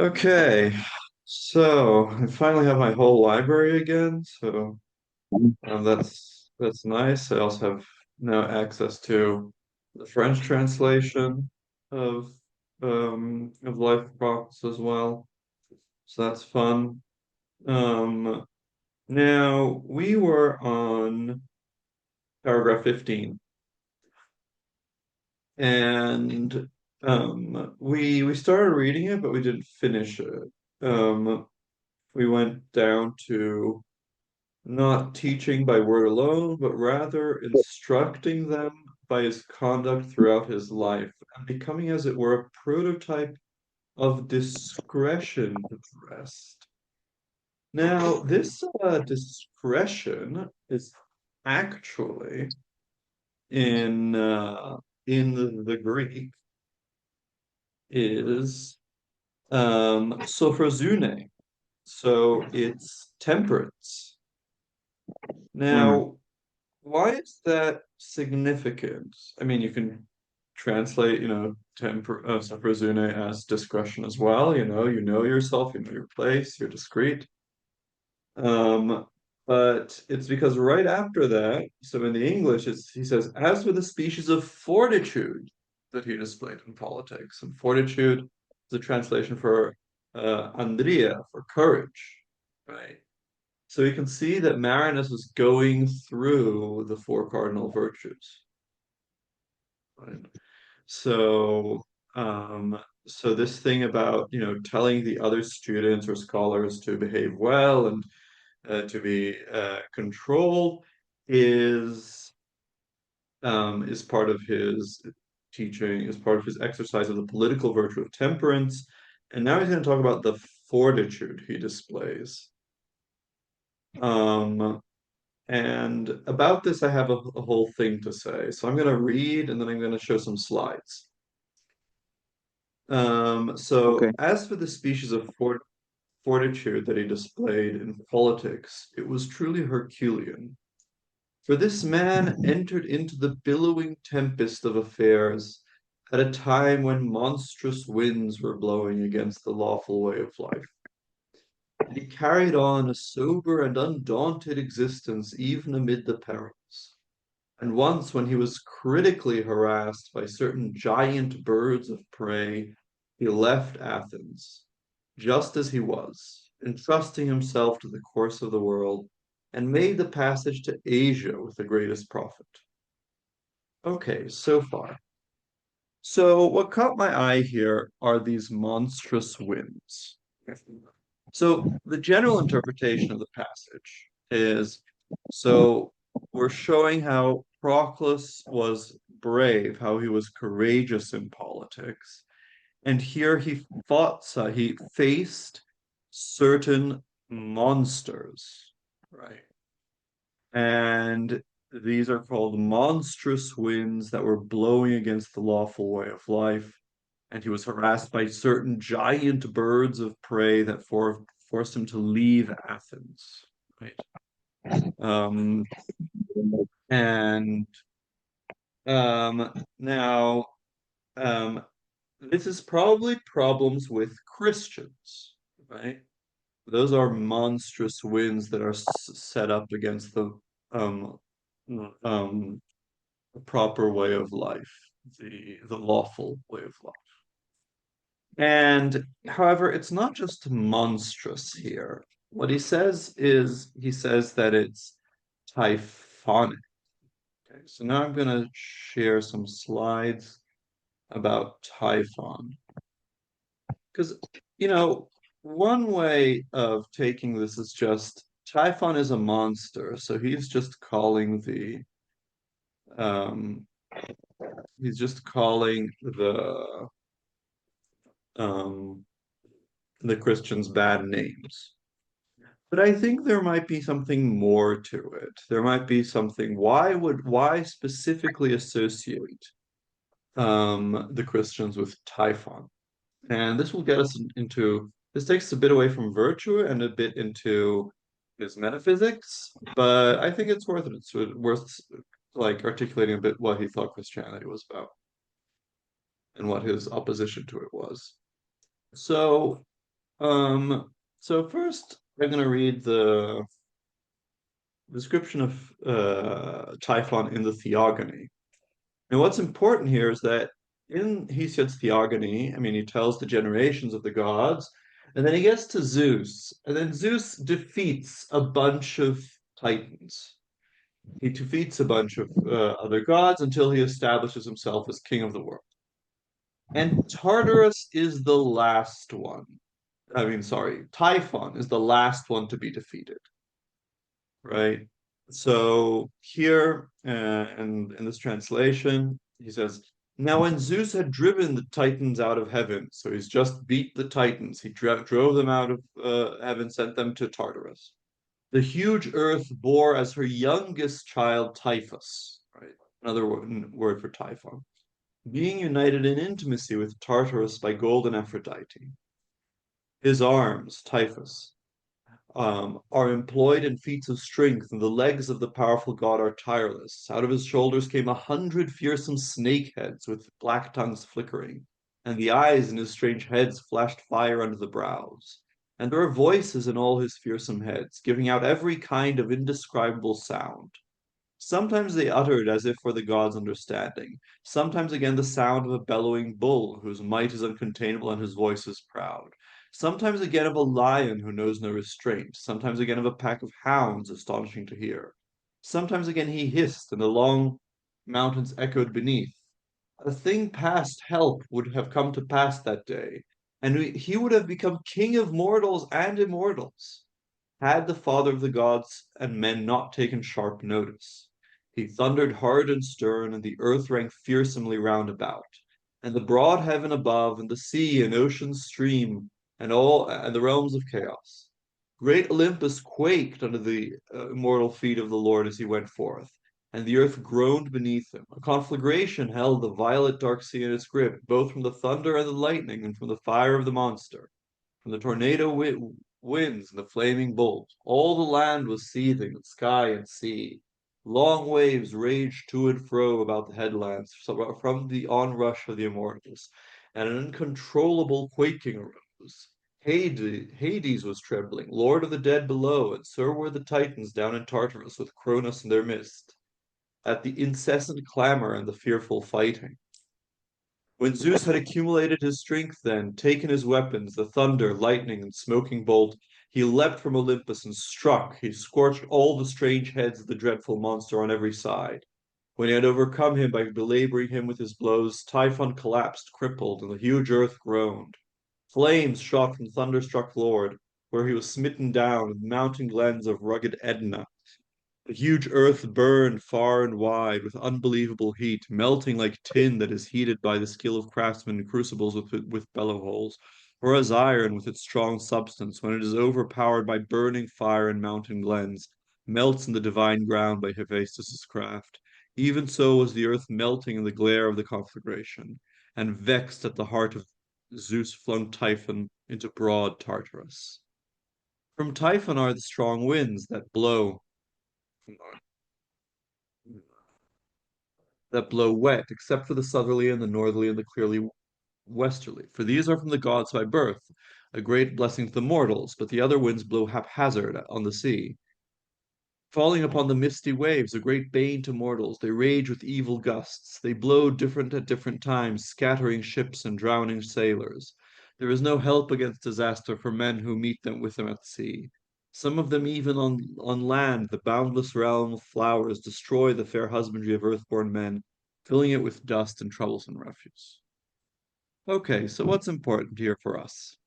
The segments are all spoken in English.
Okay, so I finally have my whole library again, so that's nice. I also have now access to the French translation of Life of Proclus as well, so that's fun. Um, Now we were on paragraph 15, and we started reading it, but we didn't finish it. We went down to not teaching by word alone, but rather instructing them by his conduct throughout his life, and becoming, as it were, a prototype of discretion to the rest. Now, this discretion is actually in the Greek is sophrosyne, so it's temperance. Mm, Now, why is that significant? I mean, you can translate, Saprasune as discretion as well. You know yourself, you know your place, you're discreet. Um, but it's because right after that, so in the English, he says, as for the species of fortitude that he displayed in politics, and fortitude is a translation for Andrea, for courage, right? So you can see that Marinus was going through the four cardinal virtues. Right? So, so this thing about, telling the other students or scholars to behave well and to be controlled is is part of his teaching, is part of his exercise of the political virtue of temperance. And now he's going to talk about the fortitude he displays. Um, And about this, I have a whole thing to say. So I'm going to read and then I'm going to show some slides. So okay. as for the species of fortitude that he displayed in politics, it was truly Herculean. For this man entered into the billowing tempest of affairs at a time when monstrous winds were blowing against the lawful way of life. And he carried on a sober and undaunted existence even amid the perils. And once, when he was critically harassed by certain giant birds of prey, he left Athens, just as he was, entrusting himself to the course of the world, and made the passage to Asia with the greatest profit. Okay, so far. So, what caught my eye here are these monstrous winds. So, the general interpretation of the passage is so we're showing how Proclus was brave, how he was courageous in politics. And here he faced certain monsters, right? And these are called monstrous winds that were blowing against the lawful way of life. And he was harassed by certain giant birds of prey that forced him to leave Athens, right? Um, and Now, um, this is probably problems with Christians, right? Those are monstrous winds that are set up against um, um, proper way of life, the lawful way of life. And however, it's not just monstrous here. What he says is he says that it's typhonic. Okay, so now I'm going to share some slides about Typhon. Because, you know, one way of taking this is just Typhon is a monster, so um he's just calling um the Christians bad names. But I think there might be something more to it. There might be something. Why specifically associate the Christians with Typhon? And this will get us into this takes us a bit away from virtue and a bit into his metaphysics, but I think it's worth it. It's worth like articulating a bit what he thought Christianity was about and what his opposition to it was. So So first I'm going to read the description of Typhon in the Theogony. And what's important here is that in Hesiod's Theogony, I mean, he tells the generations of the gods, and then he gets to Zeus, and then Zeus defeats a bunch of titans. He defeats a bunch of other gods until he establishes himself as king of the world. And Tartarus is the last one. I mean, sorry, Typhon is the last one to be defeated, right? So here, in this translation, he says, now when Zeus had driven the Titans out of heaven, so he's just beat the Titans, he drove them out of heaven, sent them to Tartarus. The huge earth bore as her youngest child Typhus, right? Another word for Typhon, being united in intimacy with Tartarus by golden Aphrodite. His arms, Typhus, are employed in feats of strength, and the legs of the powerful god are tireless. Out of his shoulders came 100 fearsome snake heads with black tongues flickering, and the eyes in his strange heads flashed fire under the brows. And there are voices in all his fearsome heads, giving out every kind of indescribable sound. Sometimes they uttered as if for the gods' understanding, sometimes again the sound of a bellowing bull whose might is uncontainable and whose voice is proud, sometimes again of a lion who knows no restraint, sometimes again of a pack of hounds astonishing to hear. Sometimes again he hissed, and the long mountains echoed beneath. A thing past help would have come to pass that day, and he would have become king of mortals and immortals, had the father of the gods and men not taken sharp notice. He thundered hard and stern, and the earth rang fearsomely round about, and the broad heaven above, and the sea and ocean's stream, and the realms of chaos. Great Olympus quaked under the immortal feet of the Lord as he went forth, and the earth groaned beneath him. A conflagration held the violet dark sea in its grip, both from the thunder and the lightning, and from the fire of the monster, from the tornado winds and the flaming bolt. All the land was seething, sky and sea. Long waves raged to and fro about the headlands from the onrush of the immortals, and an uncontrollable quaking arose. Hades was trembling, lord of the dead below, and so were the Titans down in Tartarus with Cronus in their midst, at the incessant clamor and the fearful fighting. When Zeus had accumulated his strength, then, taken his weapons, the thunder, lightning, and smoking bolt, he leapt from Olympus and struck. He scorched all the strange heads of the dreadful monster on every side. When he had overcome him by belaboring him with his blows, Typhon collapsed, crippled, and the huge earth groaned. Flames shot from the thunderstruck Lord, where he was smitten down in the mountain glens of rugged Edna. The huge earth burned far and wide with unbelievable heat, melting like tin that is heated by the skill of craftsmen in crucibles with bellow holes, or as iron with its strong substance, when it is overpowered by burning fire in mountain glens, melts in the divine ground by Hephaestus' craft. Even so was the earth melting in the glare of the conflagration, and vexed at the heart of Zeus flung Typhon into broad Tartarus. From Typhon are the strong winds that blow wet, except for the southerly and the northerly and the clearly westerly. For these are from the gods by birth, a great blessing to the mortals, but the other winds blow haphazard on the sea. Falling upon the misty waves, a great bane to mortals, they rage with evil gusts. They blow different at different times, scattering ships and drowning sailors. There is no help against disaster for men who meet them with them at sea. Some of them even on land, the boundless realm of flowers, destroy the fair husbandry of earthborn men, filling it with dust and troublesome refuse. Okay, so what's important here for us?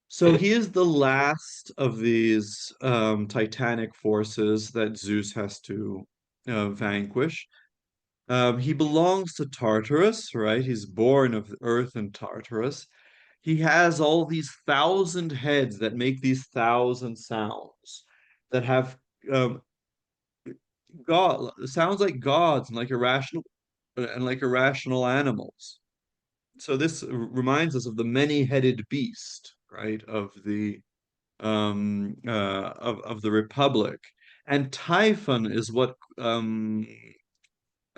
So he is the last of these titanic forces that Zeus has to vanquish. He belongs to Tartarus, right? He's born of Earth and Tartarus. He has all these 1,000 heads that make these 1,000 sounds that have God sounds like gods and like irrational animals. So this reminds us of the many-headed beast, right? Of the Republic. And Typhon is what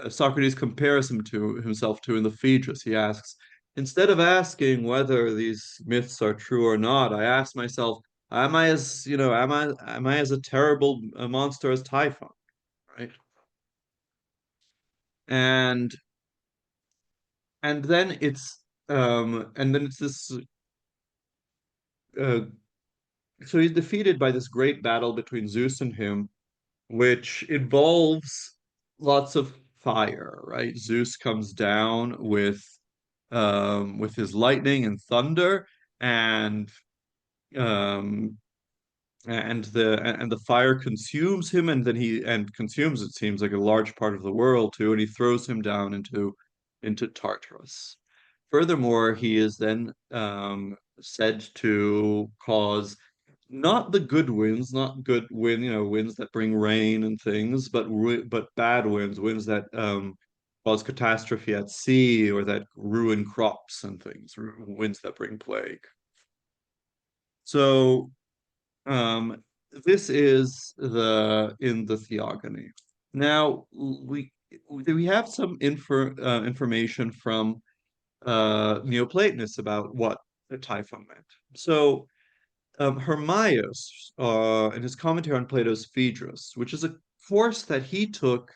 Socrates compares himself to in the Phaedrus. He asks, instead of asking whether these myths are true or not, I ask myself, am I as, am I as a terrible monster as Typhon, right? And and then it's this uh, so he's defeated by this great battle between Zeus and him, which involves lots of fire, right? Zeus comes down with his lightning and thunder, and um the fire consumes him, and then he and consumes, it seems like, a large part of the world too, and he throws him down into Tartarus. Furthermore, he is then said to cause not the good winds, not good wind, winds that bring rain and things, but bad winds, winds that cause catastrophe at sea, or that ruin crops and things, winds that bring plague. So um, this is in the Theogony. Now we have some information from Neoplatonists about what the Typhon meant. So Hermias, in his commentary on Plato's Phaedrus, which is a course that he took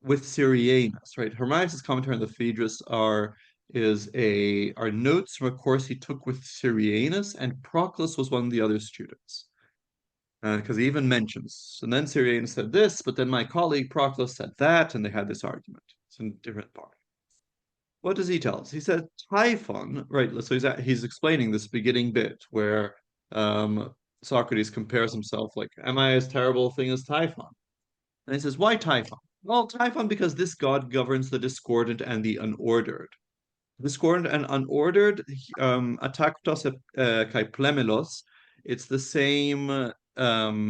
with Syrianus, right? Hermias' commentary on the Phaedrus are notes from a course he took with Syrianus, and Proclus was one of the other students. Because he even mentions, and then Syrianus said this, but then my colleague Proclus said that, and they had this argument. It's in different part. What does he tell us? He said Typhon, right? So he's explaining this beginning bit where um, Socrates compares himself, like, am I as terrible a thing as Typhon? And he says, why Typhon? Well, Typhon, because this god governs the discordant and the unordered. Discordant and unordered, ataktos kai plemelos. It's the same uh,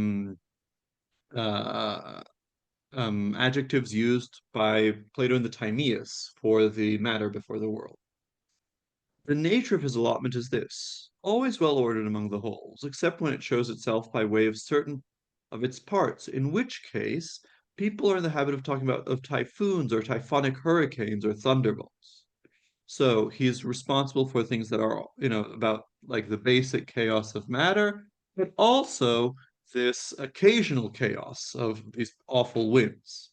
adjectives used by Plato in the Timaeus for the matter before the world. The nature of his allotment is this: always well ordered among the wholes, except when it shows itself by way of certain of its parts, in which case people are in the habit of talking about of typhoons or typhonic hurricanes or thunderbolts. So he's responsible for things that are, about like the basic chaos of matter, but also this occasional chaos of these awful winds.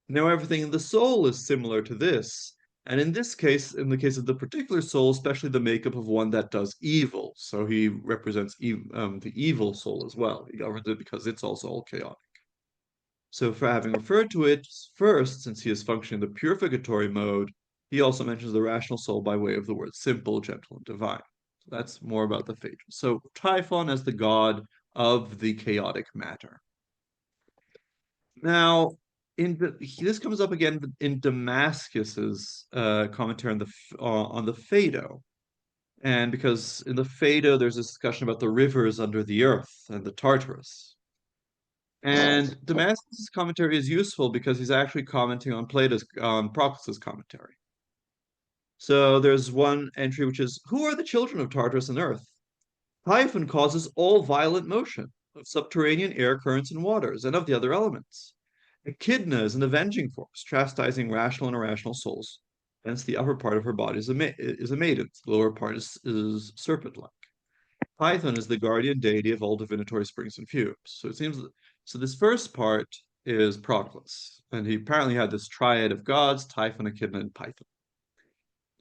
Now, everything in the soul is similar to this. And in this case, in the case of the particular soul, especially the makeup of one that does evil. So he represents the evil soul as well. He governs it because it's also all chaotic. So, for having referred to it first, since he is functioning in the purificatory mode, he also mentions the rational soul by way of the words simple, gentle, and divine. So that's more about the Phaedrus. So Typhon as the god of the chaotic matter. Now, this comes up again in Damascus's commentary on the Phaedo, and because in the Phaedo there's a discussion about the rivers under the earth and the Tartarus. And Damascus's commentary is useful because he's actually commenting on Proclus's commentary. So there's one entry which is, "Who are the children of Tartarus and earth? Typhon causes all violent motion of subterranean air currents and waters, and of the other elements. Echidna is an avenging force, chastising rational and irrational souls. Hence, the upper part of her body is a maiden, the lower part is serpent-like. Typhon is the guardian deity of all divinatory springs and fumes." So it seems so. This first part is Proclus, and he apparently had this triad of gods: Typhon, Echidna, and Python.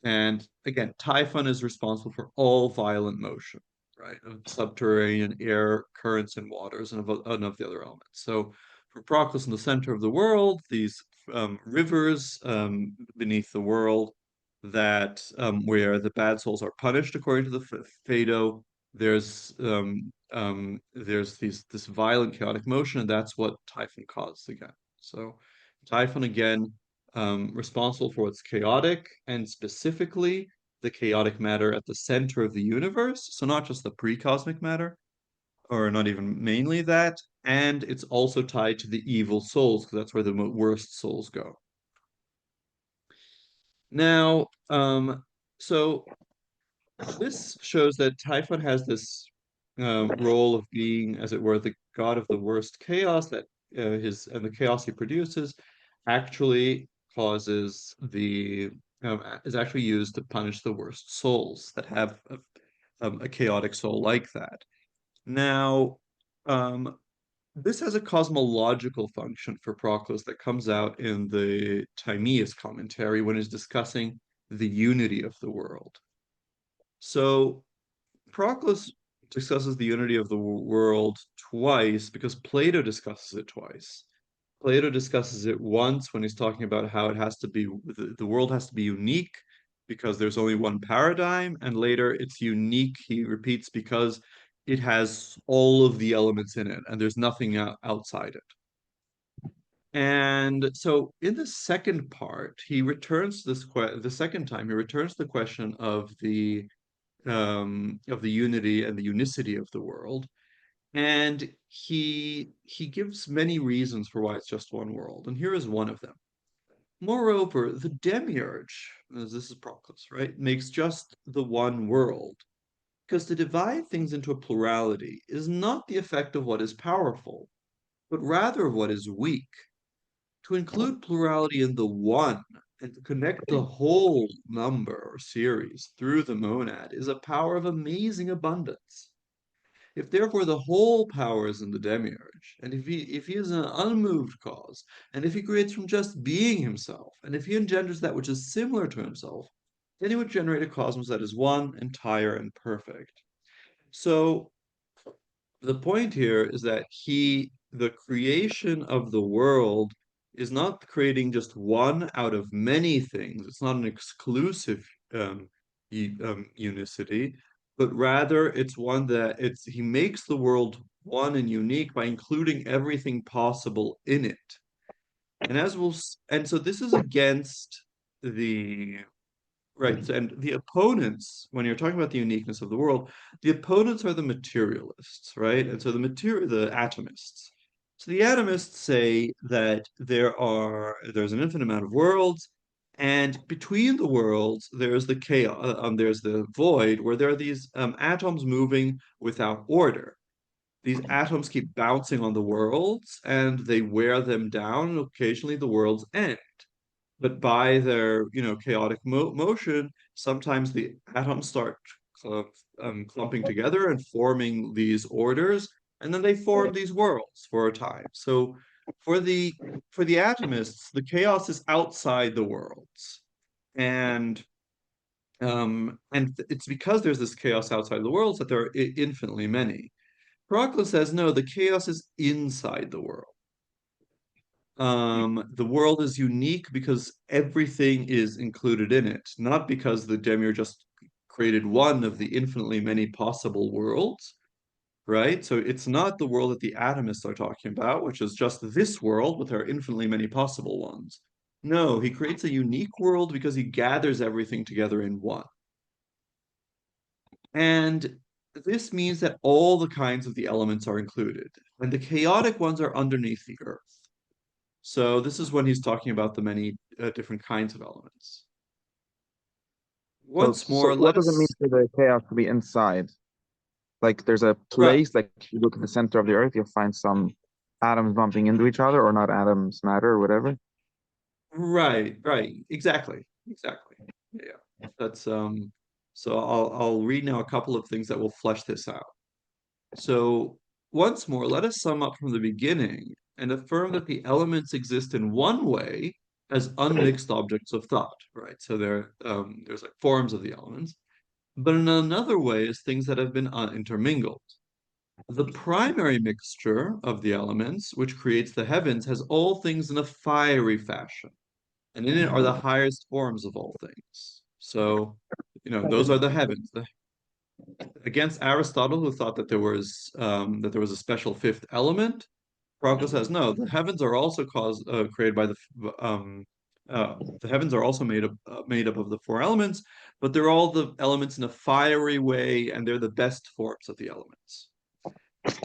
And again, Typhon is responsible for all violent motion, right, of subterranean air, currents, and waters, and of the other elements. So for Proclus, in the center of the world, these rivers beneath the world, that where the bad souls are punished according to the Phaedo. There's this violent chaotic motion, and that's what Typhon caused again. So Typhon again, responsible for what's chaotic, and specifically the chaotic matter at the center of the universe. So not just the pre-cosmic matter, or not even mainly that, and it's also tied to the evil souls, because that's where the worst souls go. Now, so this shows that Typhon has this role of being, as it were, the god of the worst chaos, that the chaos he produces actually causes is actually used to punish the worst souls that have a chaotic soul like that. Now, um, this has a cosmological function for Proclus that comes out in the Timaeus commentary when he's discussing the unity of the world. So Proclus discusses the unity of the world twice because Plato discusses it twice. Plato discusses it once when he's talking about how it has to be the world has to be unique because there's only one paradigm, and later it's unique, he repeats, because it has all of the elements in it and there's nothing outside it. And so in the second part, he returns the second time he returns the question of the unity and the unicity of the world, and he gives many reasons for why it's just one world, and here is one of them. Moreover, the demiurge, as this is Proclus, right, makes just the one world, because to divide things into a plurality is not the effect of what is powerful, but rather of what is weak. To include plurality in the one and to connect the whole number or series through the monad is a power of amazing abundance. If therefore the whole power is in the demiurge, and if he is an unmoved cause, and if he creates from just being himself, and if he engenders that which is similar to himself, then he would generate a cosmos that is one, entire, and perfect. So the point here is that the creation of the world is not creating just one out of many things. It's not an exclusive um, unicity, but rather it's one that he makes the world one and unique by including everything possible in it. And so this is against the right. And the opponents, when you're talking about the uniqueness of the world, the opponents are the materialists, right? And so the atomists. So the atomists say that there's an infinite amount of worlds, and between the worlds there's the chaos, there's the void where there are these atoms moving without order. These atoms keep bouncing on the worlds, and they wear them down, and occasionally the worlds end. But by their, chaotic motion, sometimes the atoms start clumping together and forming these orders, and then they form these worlds for a time. So for the for the atomists, the chaos is outside the worlds, and it's because there's this chaos outside the worlds that there are infinitely many. Proclus says no, the chaos is inside the world. The world is unique because everything is included in it, not because the demiurge just created one of the infinitely many possible worlds, right? So it's not the world that the atomists are talking about, which is just this world with our infinitely many possible ones. No, he creates a unique world because he gathers everything together in one. And this means that all the kinds of the elements are included, and the chaotic ones are underneath the earth. So this is when he's talking about the many different kinds of elements. So, Once so more, what let does it mean us. for the chaos to be inside? Like there's a Right, place, like if you look at the center of the earth, you'll find some atoms bumping into each other, or not atoms matter, or whatever. right, exactly. Yeah, that's So I'll read now a couple of things that will flesh this out. So once more, let us sum up from the beginning and affirm that the elements exist in one way as unmixed objects of thought, right? So there's like forms of the elements, but in another way as things that have been intermingled. The primary mixture of the elements, which creates the heavens, has all things in a fiery fashion, and in it are the highest forms of all things. So, those are the heavens. Against Aristotle, who thought that there was a special fifth element, Proclus says no. The heavens are also created by the heavens are also made up of the four elements, but they're all the elements in a fiery way, and they're the best forms of the elements.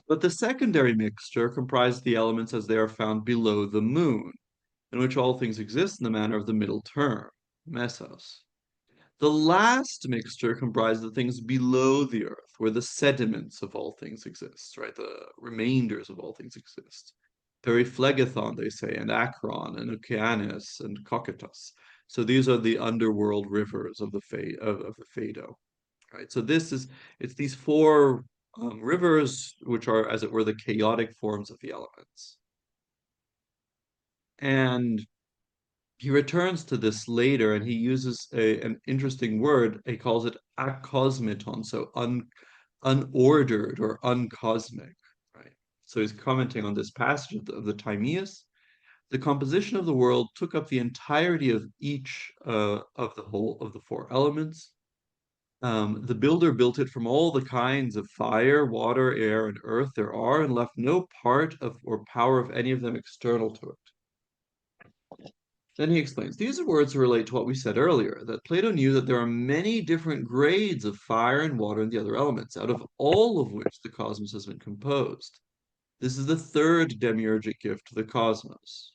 But the secondary mixture comprises the elements as they are found below the moon, in which all things exist in the manner of the middle term, mesos. The last mixture comprises the things below the earth, where the sediments of all things exist, right? The remainders of all things exist. Periphlegathon, they say, and Acron, and Oceanus, and Cocytus. So these are the underworld rivers of the of the Phaedo, right? So it's these four rivers, which are, as it were, the chaotic forms of the elements. And he returns to this later, and he uses an interesting word. He calls it akosmeton, so unordered or uncosmic, right? So he's commenting on this passage of the Timaeus. The composition of the world took up the entirety of each of the whole of the four elements. The builder built it from all the kinds of fire, water, air, and earth there are, and left no part of or power of any of them external to it. Then he explains, these words relate to what we said earlier, that Plato knew that there are many different grades of fire and water and the other elements, out of all of which the cosmos has been composed. This is the third demiurgic gift to the cosmos.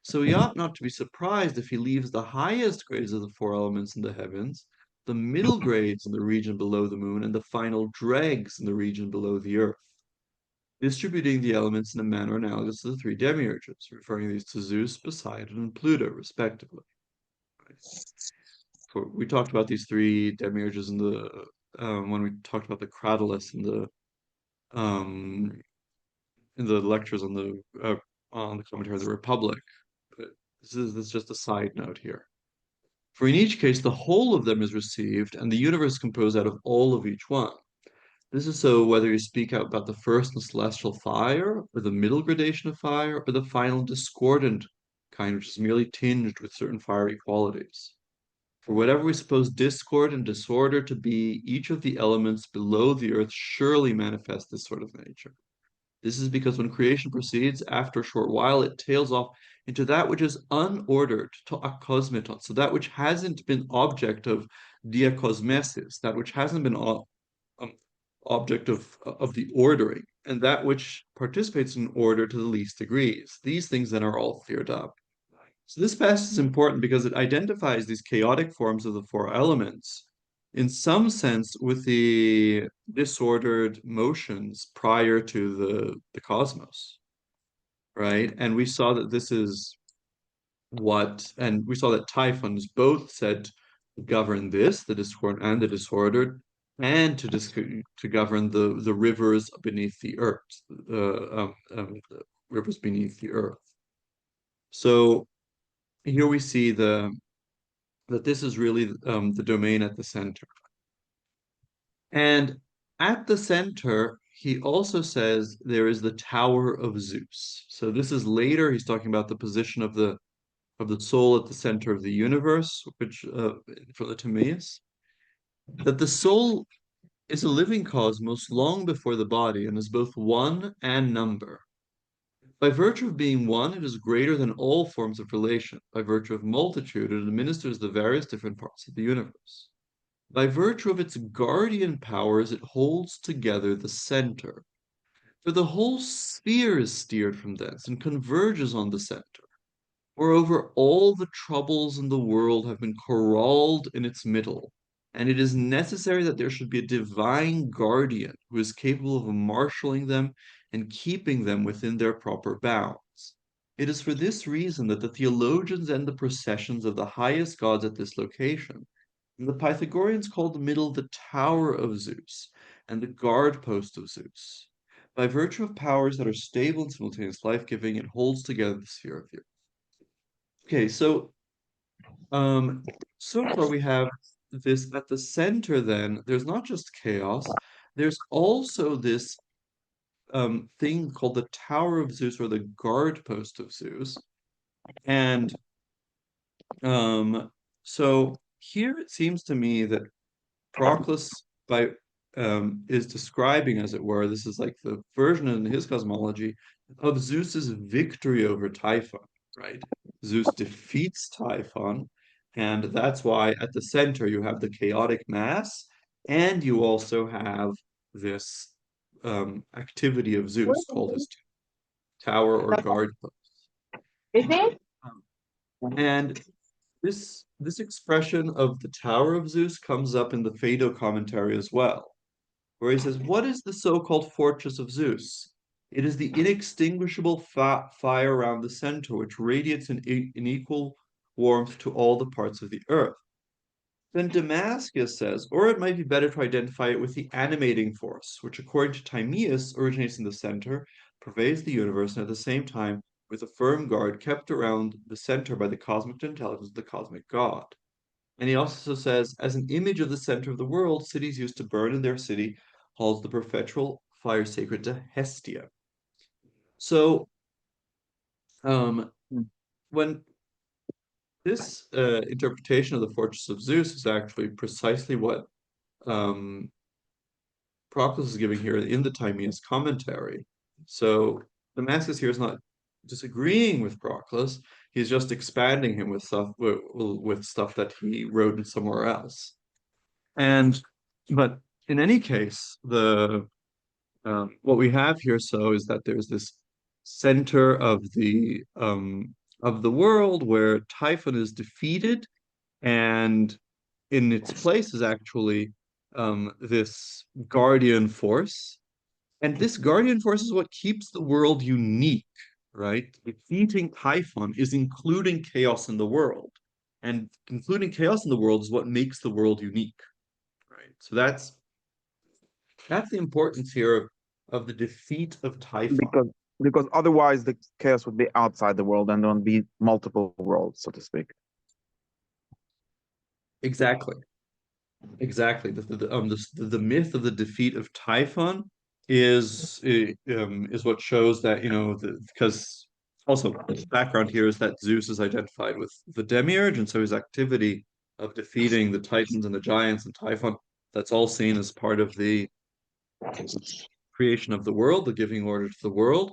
So he ought not to be surprised if he leaves the highest grades of the four elements in the heavens, the middle grades in the region below the moon, and the final dregs in the region below the earth, distributing the elements in a manner analogous to the three demiurges, referring these to Zeus, Poseidon, and Pluto, respectively. We talked about these three demiurges in the when we talked about the Cradulus um, in the lectures on the commentary of the Republic. But this is just a side note here. For in each case, the whole of them is received, and the universe composed out of all of each one. This is so whether you speak out about the first and celestial fire, or the middle gradation of fire, or the final discordant kind, which is merely tinged with certain fiery qualities. For whatever we suppose discord and disorder to be, each of the elements below the earth surely manifests this sort of nature. This is because when creation proceeds, after a short while, it tails off into that which is unordered, to akosmeton, so that which hasn't been object of diakosmesis, that which hasn't been object of the ordering, and that which participates in order to the least degrees. These things then are all cleared up. So this passage is important because it identifies these chaotic forms of the four elements in some sense with the disordered motions prior to the cosmos, right? And we saw that this is and we saw that Typhon is both said to govern this, the discord and the disordered, and to govern the rivers beneath the earth, the rivers beneath the earth. So here we see that this is really the domain at the center. And at the center, he also says there is the Tower of Zeus. So this is later, he's talking about the position of the soul at the center of the universe, which for the Timaeus, that the soul is a living cosmos long before the body and is both one and number. By virtue of being one, it is greater than all forms of relation. By virtue of multitude, it administers the various different parts of the universe. By virtue of its guardian powers, it holds together the center. For the whole sphere is steered from thence and converges on the center. Moreover, all the troubles in the world have been corralled in its middle, and it is necessary that there should be a divine guardian who is capable of marshalling them and keeping them within their proper bounds. It is for this reason that the theologians end the processions of the highest gods at this location, and the Pythagoreans call the middle the Tower of Zeus and the guard post of Zeus. By virtue of powers that are stable and simultaneous life-giving, it holds together the sphere of the earth. Okay, so far we have this at the center then, there's not just chaos, there's also this thing called the Tower of Zeus or the guard post of Zeus. And so here it seems to me that Proclus is describing, as it were, this is like the version in his cosmology of Zeus's victory over Typhon, right? Zeus defeats Typhon, and that's why at the center you have the chaotic mass, and you also have this activity of Zeus called his tower or guard post. And this expression of the Tower of Zeus comes up in the Phaedo commentary as well, where he says, what is the so-called fortress of Zeus? It is the inextinguishable fire around the center, which radiates in equal warmth to all the parts of the earth. Then Damascus says, or it might be better to identify it with the animating force, which according to Timaeus originates in the center, pervades the universe, and at the same time, with a firm guard kept around the center by the cosmic intelligence of the cosmic God. And he also says, as an image of the center of the world, cities used to burn in their city halls the perpetual fire sacred to Hestia. So um, Mm. when this interpretation of the fortress of Zeus is actually precisely what um, Proclus is giving here in the Timaeus commentary. So Damascus here is not disagreeing with Proclus; he's just expanding him with stuff that he wrote in somewhere else. And but in any case, the what we have here so is that there's this center of the world where Typhon is defeated, and in its place is actually this guardian force. And this guardian force is what keeps the world unique, right? Defeating Typhon is including chaos in the world. And including chaos in the world is what makes the world unique, right? So that's the importance here of the defeat of Typhon. Because because otherwise the chaos would be outside the world and there would be multiple worlds, so to speak. Exactly. Exactly. The myth of the defeat of Typhon is what shows that, because also the background here is that Zeus is identified with the demiurge, and so his activity of defeating the Titans and the giants and Typhon, that's all seen as part of the creation of the world, the giving order to the world.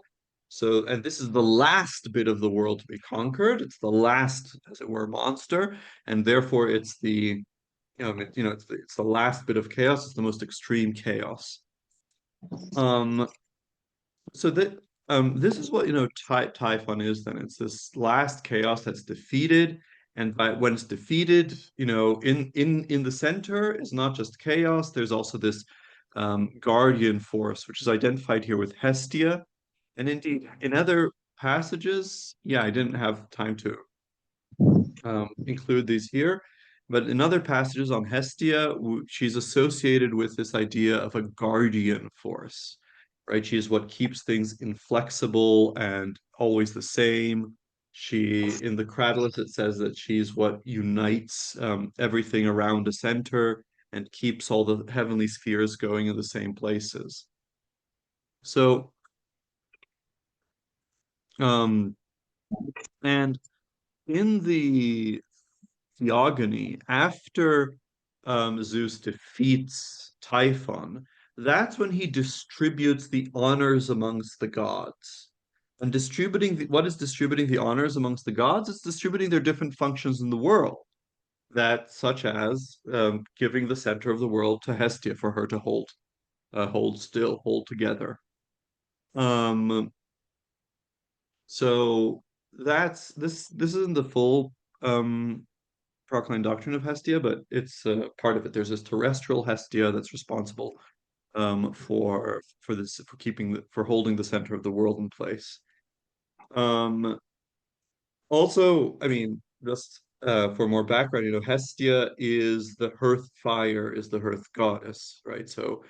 So, and this is the last bit of the world to be conquered. It's the last, as it were, monster, and therefore it's it's the last bit of chaos. It's the most extreme chaos. Um, so that this is what Typhon is. Then it's this last chaos that's defeated, and when it's defeated, in the center is not just chaos. There's also this guardian force, which is identified here with Hestia, and indeed in other passages. Yeah, I didn't have time to include these here. But in other passages on Hestia, she's associated with this idea of a guardian force, right? She is what keeps things inflexible and always the same. In the Cradulus, it says that she's what unites everything around a center and keeps all the heavenly spheres going in the same places. So, um, and in the Theogony, after Zeus defeats Typhon, that's when he distributes the honors amongst the gods. And what is distributing the honors amongst the gods? It's distributing their different functions in the world, that such as giving the center of the world to Hestia for her to hold still, hold together. Um, so this isn't the full Proclaim doctrine of Hestia, but it's part of it. There's this terrestrial Hestia that's responsible for holding the center of the world in place. Um, Also, I mean, just for more background, Hestia is the hearth fire, is the hearth goddess, right? So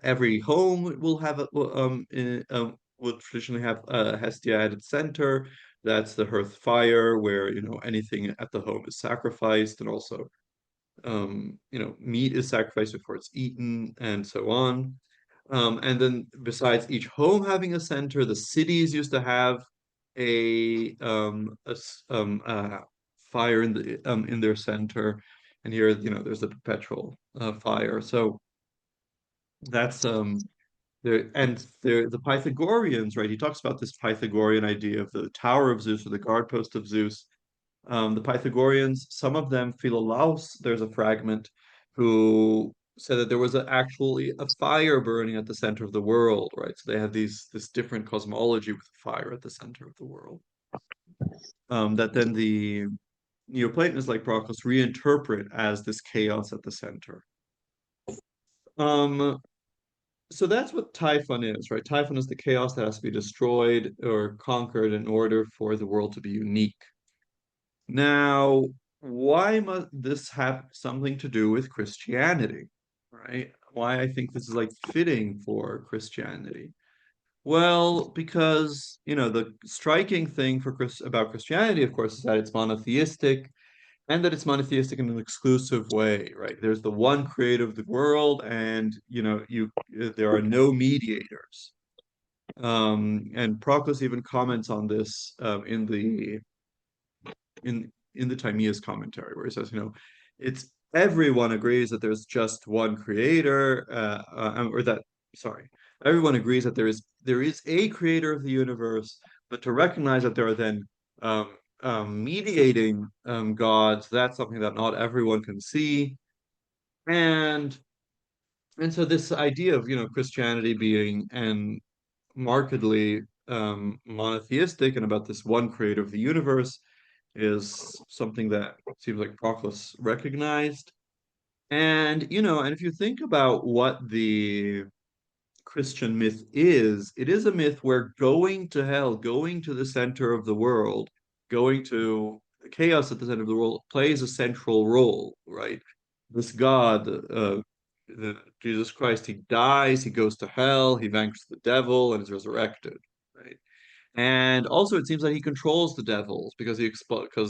every home will have will traditionally have Hestia at its center. That's the hearth fire, where anything at the home is sacrificed, and also meat is sacrificed before it's eaten, and so on. And then besides each home having a center, the cities used to have a fire in their center, and here there's a perpetual fire. So that's the Pythagoreans, right? He talks about this Pythagorean idea of the Tower of Zeus or the guard post of Zeus. The Pythagoreans, some of them, Philolaus, there's a fragment, who said that there was actually a fire burning at the center of the world, right? So they had this different cosmology with fire at the center of the world. That then the Neoplatonists like Proclus reinterpret as this chaos at the center. Um, so that's what Typhon is, right? Typhon is the chaos that has to be destroyed or conquered in order for the world to be unique. Now, why must this have something to do with Christianity, right? Why I think this is like fitting for Christianity. Well, because, the striking thing about Christianity, of course, is that it's monotheistic and that it's monotheistic in an exclusive way, right? There's the one creator of the world, and, there are no mediators. And Proclus even comments on this in the Timaeus commentary, where he says, it's everyone agrees that there's just one creator, or that sorry, everyone agrees that there is a creator of the universe, but to recognize that there are then um, mediating gods, that's something that not everyone can see, and so this idea of Christianity being and markedly monotheistic and about this one creator of the universe is something that seems like Proclus recognized. And if you think about what the Christian myth is, it is a myth where going to hell, going to the center of the world, going to chaos at the center of the world plays a central role, right? This God, Jesus Christ, he dies, he goes to hell, he vanquishes the devil, and is resurrected, right? And also, it seems that he controls the devils because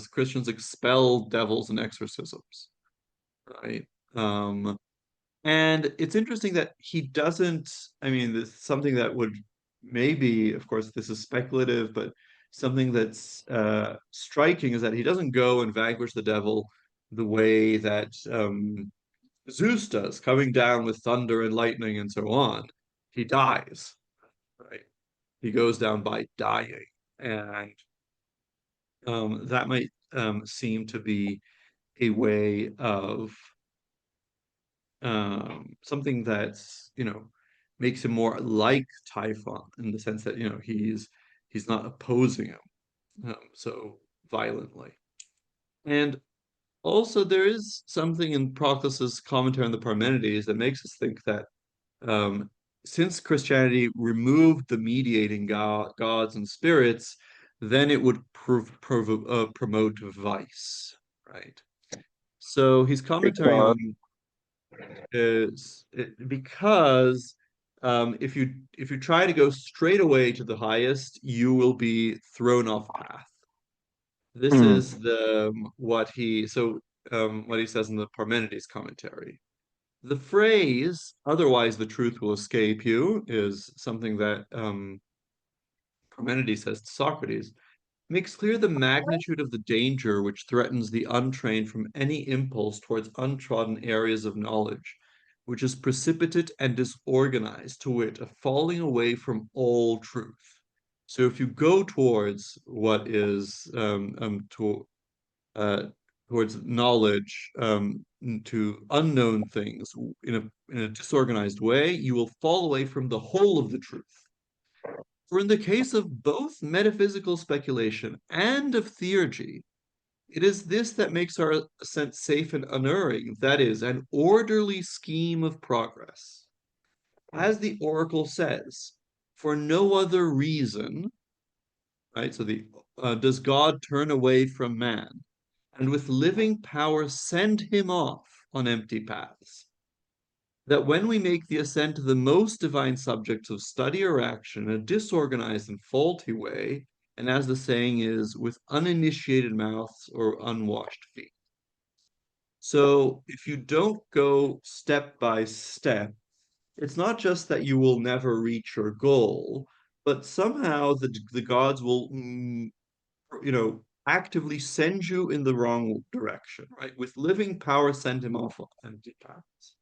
Christians expel devils in exorcisms, right? Um, and it's interesting that he doesn't. I mean, this is something that would maybe, of course, this is speculative, but something that's striking is that he doesn't go and vanquish the devil the way that Zeus does, coming down with thunder and lightning and so on. He dies, right? He goes down by dying, and that might seem to be a way of something that's makes him more like Typhon in the sense that he's not opposing him so violently. And also there is something in Proclus's commentary on the Parmenides that makes us think that um, since Christianity removed the mediating gods and spirits, then it would promote vice, right? So his commentary Because, on because if you try to go straight away to the highest, you will be thrown off path. This mm, is what he says in the Parmenides commentary. The phrase "otherwise the truth will escape you" is something that Parmenides says to Socrates, makes clear the magnitude of the danger which threatens the untrained from any impulse towards untrodden areas of knowledge, which is precipitate and disorganized, to wit, a falling away from all truth. So if you go towards what is uh, towards knowledge, to unknown things in a disorganized way, you will fall away from the whole of the truth. For in the case of both metaphysical speculation and of theurgy, it is this that makes our ascent safe and unerring, that is, an orderly scheme of progress. As the oracle says, for no other reason, right? So does God turn away from man, and with living power send him off on empty paths, that when we make the ascent to the most divine subjects of study or action in a disorganized and faulty way, and as the saying is, with uninitiated mouths or unwashed feet. So if you don't go step by step, it's not just that you will never reach your goal, but somehow the gods will, actively send you in the wrong direction, right? With living power, send him off on empty paths.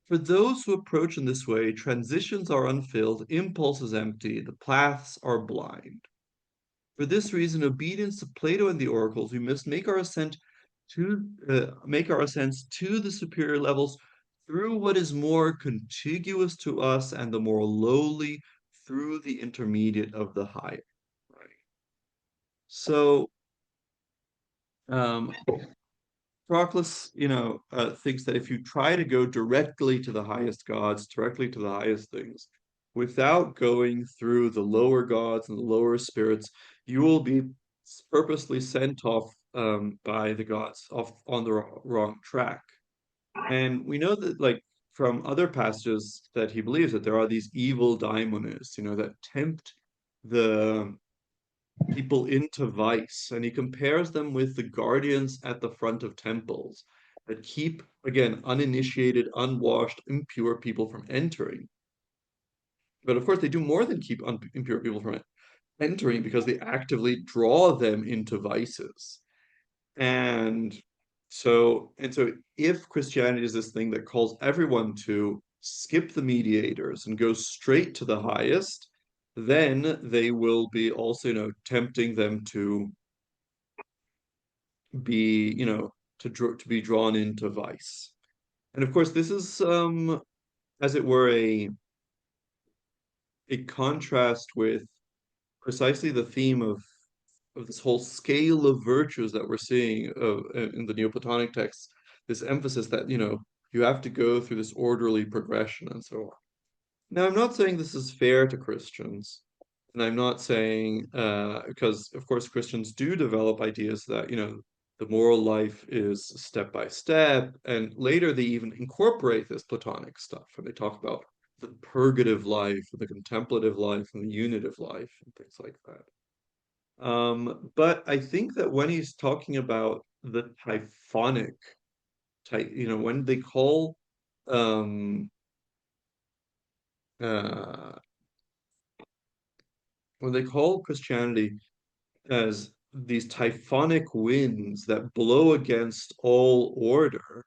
For those who approach in this way, transitions are unfilled, impulse is empty, the paths are blind. For this reason, obedience to Plato and the oracles, we must make our ascents to the superior levels through what is more contiguous to us, and the more lowly through the intermediate of the higher. Right. So um, Proclus, thinks that if you try to go directly to the highest gods, directly to the highest things, without going through the lower gods and the lower spirits, you will be purposely sent off by the gods off on the wrong track. And we know that, like, from other passages, that he believes that there are these evil daimonists, that tempt the people into vice. And he compares them with the guardians at the front of temples that keep, again, uninitiated, unwashed, impure people from entering. But of course, they do more than keep impure people from entering, because they actively draw them into vices. And so if Christianity is this thing that calls everyone to skip the mediators and go straight to the highest, then they will be also, tempting them to be, to be drawn into vice. And of course, this is, as it were, a contrast with precisely the theme of this whole scale of virtues that we're seeing in the Neoplatonic texts, this emphasis that, you have to go through this orderly progression and so on. Now, I'm not saying this is fair to Christians, and I'm not saying, because of course Christians do develop ideas that, the moral life is step by step, and later they even incorporate this Platonic stuff, and they talk about the purgative life, and the contemplative life, and the unitive life, and things like that. But I think that when he's talking about the typhonic type, when they call um uh when they call Christianity as these typhonic winds that blow against all order,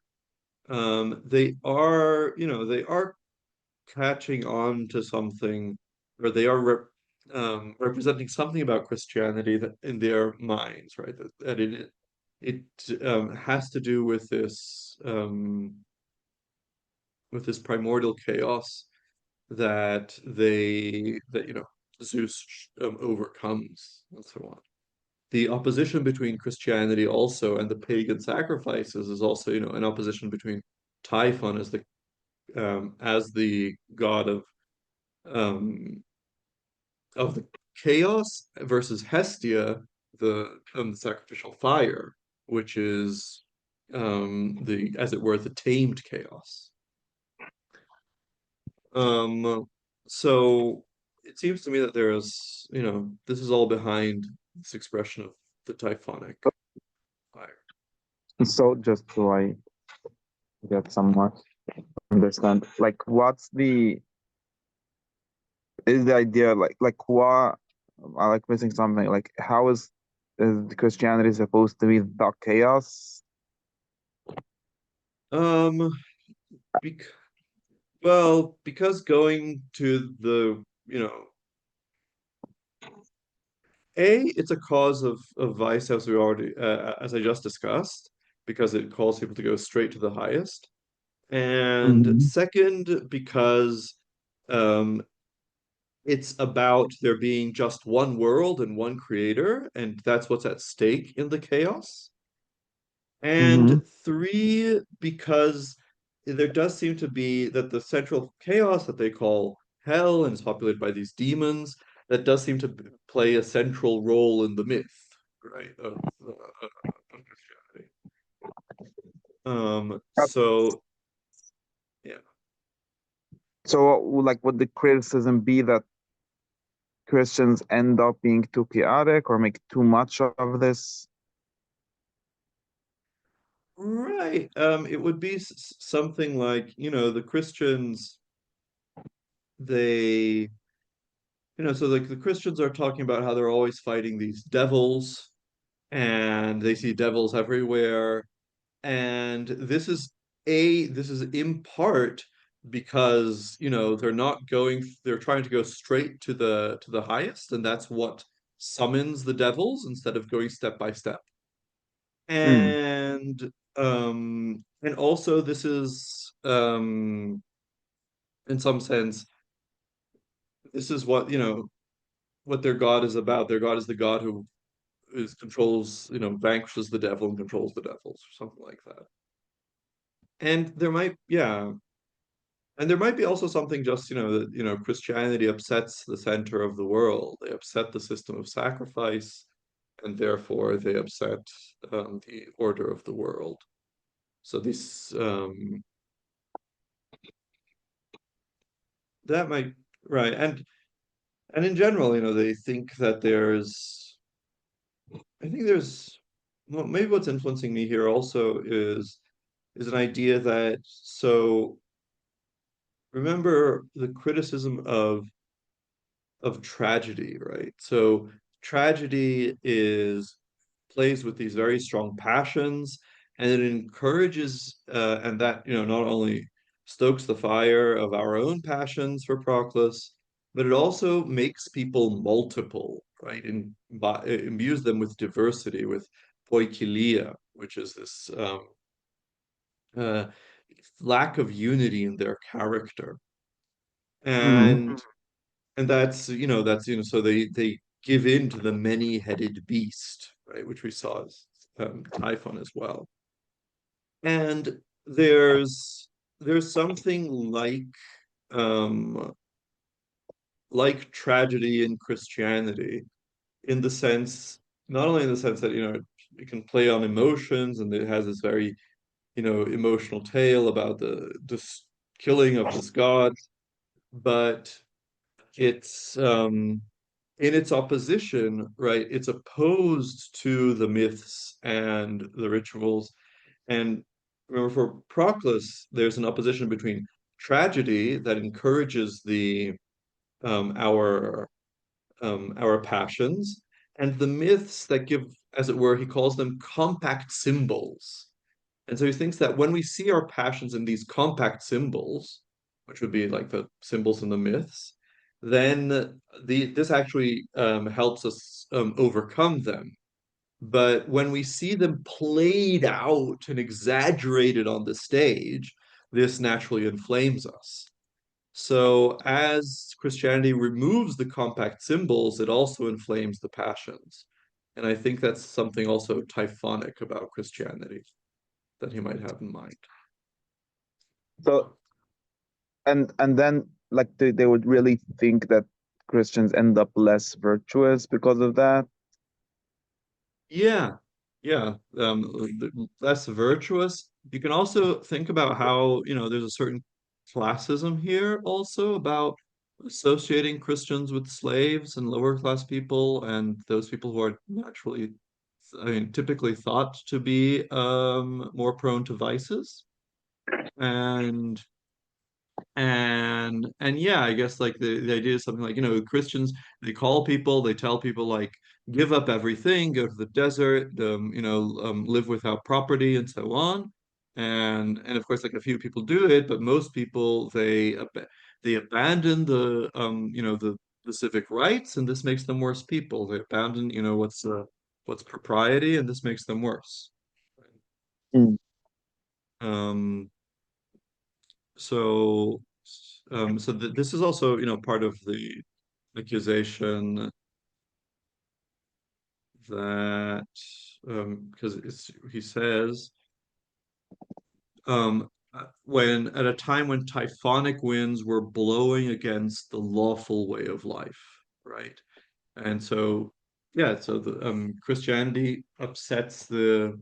they are catching on to something, or they are representing something about Christianity that in their minds, right? That it has to do with this primordial chaos that Zeus overcomes and so on. The opposition between Christianity also and the pagan sacrifices is also, an opposition between Typhon as the god um, of the chaos versus Hestia, the sacrificial fire, which is the as it were the tamed chaos. Um, so it seems to me that there is, this is all behind this expression of the typhonic fire. So just so I get some more understand, like what's the is the idea like what I like missing something, like how is Christianity supposed to be the chaos? Um, bec well, because going to the, it's a cause of vice, as we already, as I just discussed, because it calls people to go straight to the highest. And Mhm. second, because um, it's about there being just one world and one creator, and that's what's at stake in the chaos. Mm-hmm. And three, because there does seem to be that the central chaos that they call hell and is populated by these demons, that does seem to play a central role in the myth, right, of Christianity. So yeah. So like would the criticism be that Christians end up being too chaotic or make too much of this? Right. It would be something like, the Christians, they, so like the Christians are talking about how they're always fighting these devils, and they see devils everywhere. And this is in part because, they're trying to go straight to the highest, and that's what summons the devils instead of going step by step. Mm. And also this is, in some sense, this is what their God is about. Their God is the God who controls, vanquishes the devil and controls the devils, or something like that. And there might be also something just, that, Christianity upsets the center of the world. They upset the system of sacrifice, and therefore they upset the order of the world. So this that might right, and in general, they think that I think there's well, maybe what's influencing me here also is an idea that so remember the criticism of tragedy, right? So tragedy is plays with these very strong passions, and it encourages, and that not only stokes the fire of our own passions for Proclus, but it also makes people multiple, right? And it imbues them with diversity, with poikilia, which is this uh, lack of unity in their character, Mm. and that's so they give in to the many-headed beast, right, which we saw as Typhon as well. And there's something um tragedy in Christianity, in the sense not only in the sense that it can play on emotions, and it has this very emotional tale about this killing of this god, but it's in its opposition, right? It's opposed to the myths and the rituals. And remember, for Proclus, there's an opposition between tragedy that encourages the our passions, and the myths that give, as it were, he calls them compact symbols. And so he thinks that when we see our passions in these compact symbols, which would be like the symbols in the myths, then this actually helps us overcome them. But when we see them played out and exaggerated on the stage, this naturally inflames us. So as Christianity removes the compact symbols, it also inflames the passions. And I think that's something also typhonic about Christianity that he might have in mind. So and then like they would really think that Christians end up less virtuous because of that. Yeah, yeah. Less virtuous. You can also think about how, there's a certain classism here also about associating Christians with slaves and lower class people and those people who are naturally, I mean, typically thought to be more prone to vices. And and yeah, I guess like the idea is something like Christians, they call people, they tell people like give up everything, go to the desert, live without property and so on. And of course, like a few people do it, but most people they abandon the civic rights, and this makes them worse people. They abandon what's propriety, and this makes them worse. Mm. um so this is also part of the accusation that because he says when at a time when typhonic winds were blowing against the lawful way of life, right? And so yeah, so the Christianity upsets the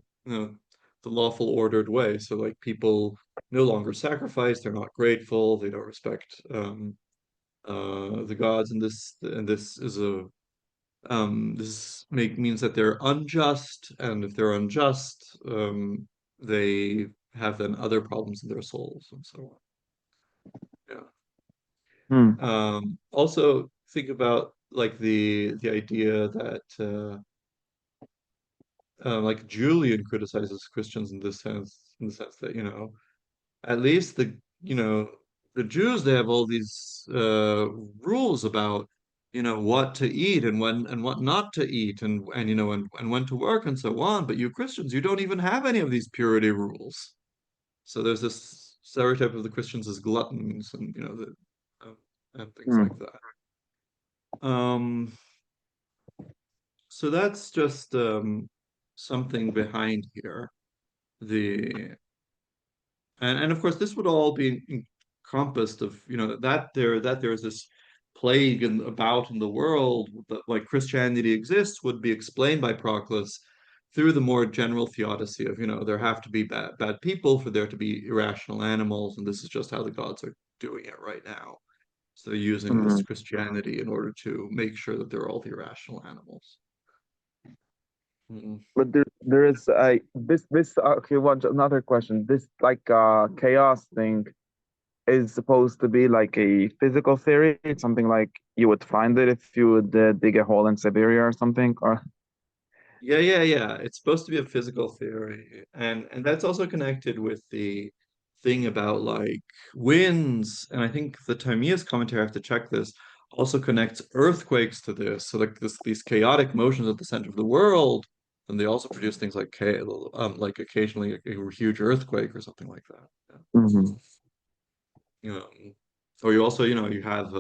lawful ordered way. So like people no longer sacrifice, they're not grateful, they don't respect the gods, and this is a means that they're unjust, and if they're unjust, they have then other problems in their souls and so on. Hmm. Yeah. Also think about like the idea that like Julian criticizes Christians in this sense, in the sense that at least you know the Jews, they have all these rules about what to eat and when and what not to eat, and and when to work and so on. But you Christians, you don't even have any of these purity rules. So there's this stereotype of the Christians as gluttons, and um, and things Hmm. like that. Um, so that's just something behind here. The and of course this would all be encompassed of that there's this plague about in the world that like Christianity exists would be explained by Proclus through the more general theodicy of, there have to be bad people for there to be irrational animals, and this is just how the gods are doing it right now. So they're using this Mhm. Christianity in order to make sure that they're all the irrational animals. Mm. But there is a this okay. One another question. This like chaos thing is supposed to be like a physical theory. It's something like you would find it if you would dig a hole in Siberia or something. Or Yeah, yeah, yeah. It's supposed to be a physical theory, and that's also connected with the thing about like winds. And I think the Timaeus commentary, I have to check this, also connects earthquakes to this. So like these chaotic motions at the center of the world, and they also produce things like like occasionally a huge earthquake or something like that. Yeah. Mhm. Um, or you also, you have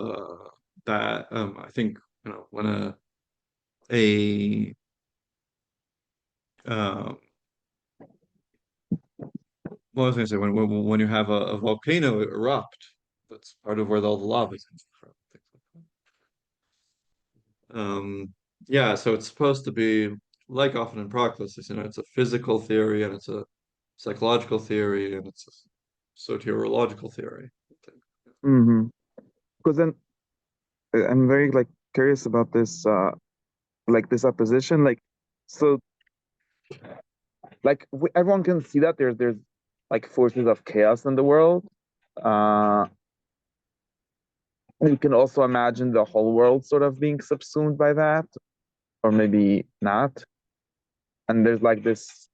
that I think when a um what was I going to say when you have a volcano erupt, that's part of where all the lava is from. Things like that. Yeah, so it's supposed to be like often in Proclus, it's a physical theory and it's a psychological theory and it's a soteriological theory. Mhm. Because then I'm very like curious about this like this opposition so everyone can see that there's like forces of chaos in the world. Uh, you can also imagine the whole world sort of being subsumed by that, or maybe not. And there's like this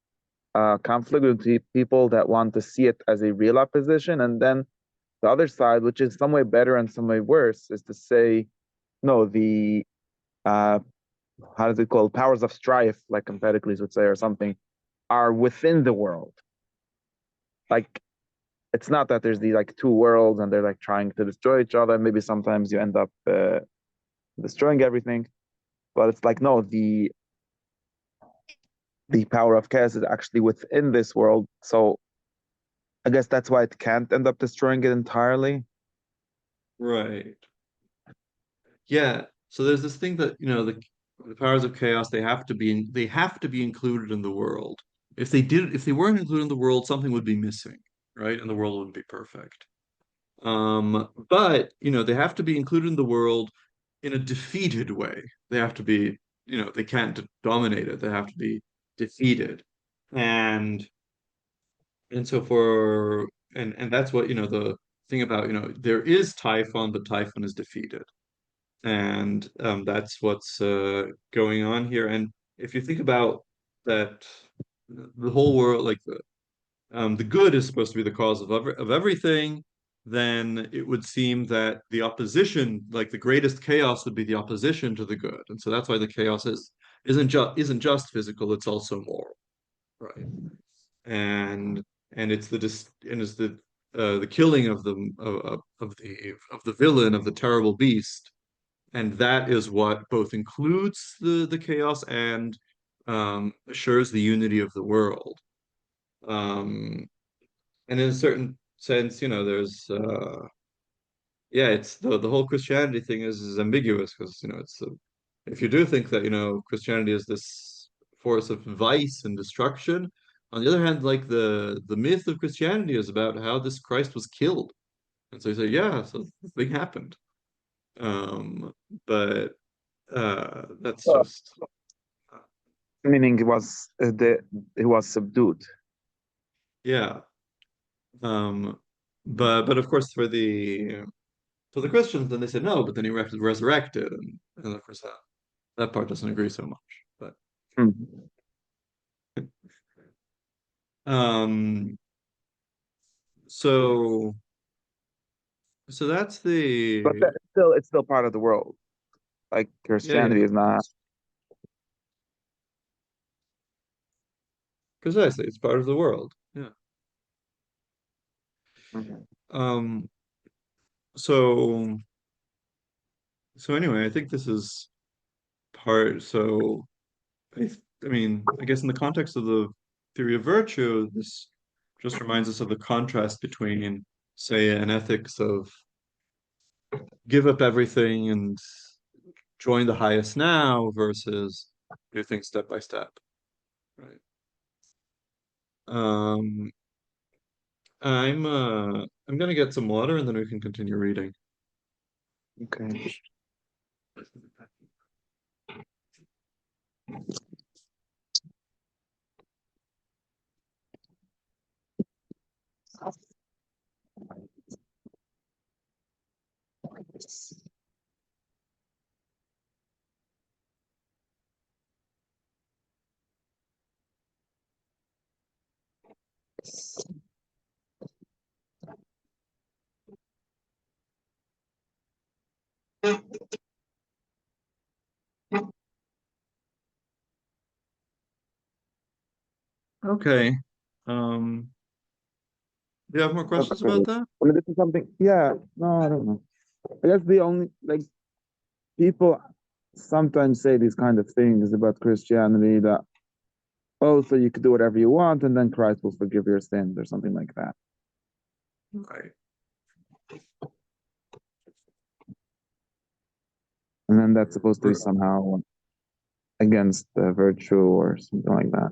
conflict with people that want to see it as a real opposition, and then the other side, which is some way better and some way worse, is to say no. The uh, how does it called powers of strife, like Empedocles would say, or something, are within the world. Like it's not that there's the like two worlds and they're like trying to destroy each other. Maybe sometimes you end up destroying everything, but it's like no, the power of chaos is actually within this world. So I guess that's why it can't end up destroying it entirely. Right. Yeah. So there's this thing that, the powers of chaos, they have to be included in the world. If they weren't included in the world, something would be missing, right? And the world wouldn't be perfect. But they have to be included in the world in a defeated way. They have to be, they can't dominate it. They have to be defeated. And and so for and that's what, the thing about, there is Typhon, but Typhon is defeated. And that's what's going on here. And if you think about that, the whole world, like the good is supposed to be the cause of everything, then it would seem that the opposition, like the greatest chaos, would be the opposition to the good. And so that's why the chaos isn't just physical; it's also moral, right? And it's the killing of the villain, of the terrible beast, and that is what both includes the chaos and assures the unity of the world. Um, and in a certain sense, there's yeah, it's the whole Christianity thing is ambiguous because if you do think that Christianity is this force of vice and destruction, on the other hand, like the myth of Christianity is about how this Christ was killed, and so you say, yeah, so the thing happened. Um, but that's Uh, just Meaning it was subdued. yeah. Um, but of course for the Christians, then they said no, but then he resurrected, and of course that part doesn't agree so much. But Mhm. um, so so that's But the it's still part of the world. Like yeah, yeah, Christianity is not. precisely. It's part of the world. Yeah. Mhm. Um. So so anyway, I think this is part. So I mean, I guess in the context of the theory of virtue, this just reminds us of the contrast between, say, an ethics of give up everything and join the highest now versus do things step by step, right? Um, I'm gonna get some water and then we can continue reading. Okay. Okay. Do you have more questions Okay. about that? I mean, this is something. Yeah. No, I don't know. I guess the only like people sometimes say these kind of things about Christianity that oh, so you could do whatever you want and then Christ will forgive your sins or something like that. Right. And then that's supposed to be somehow against the virtue or something like that.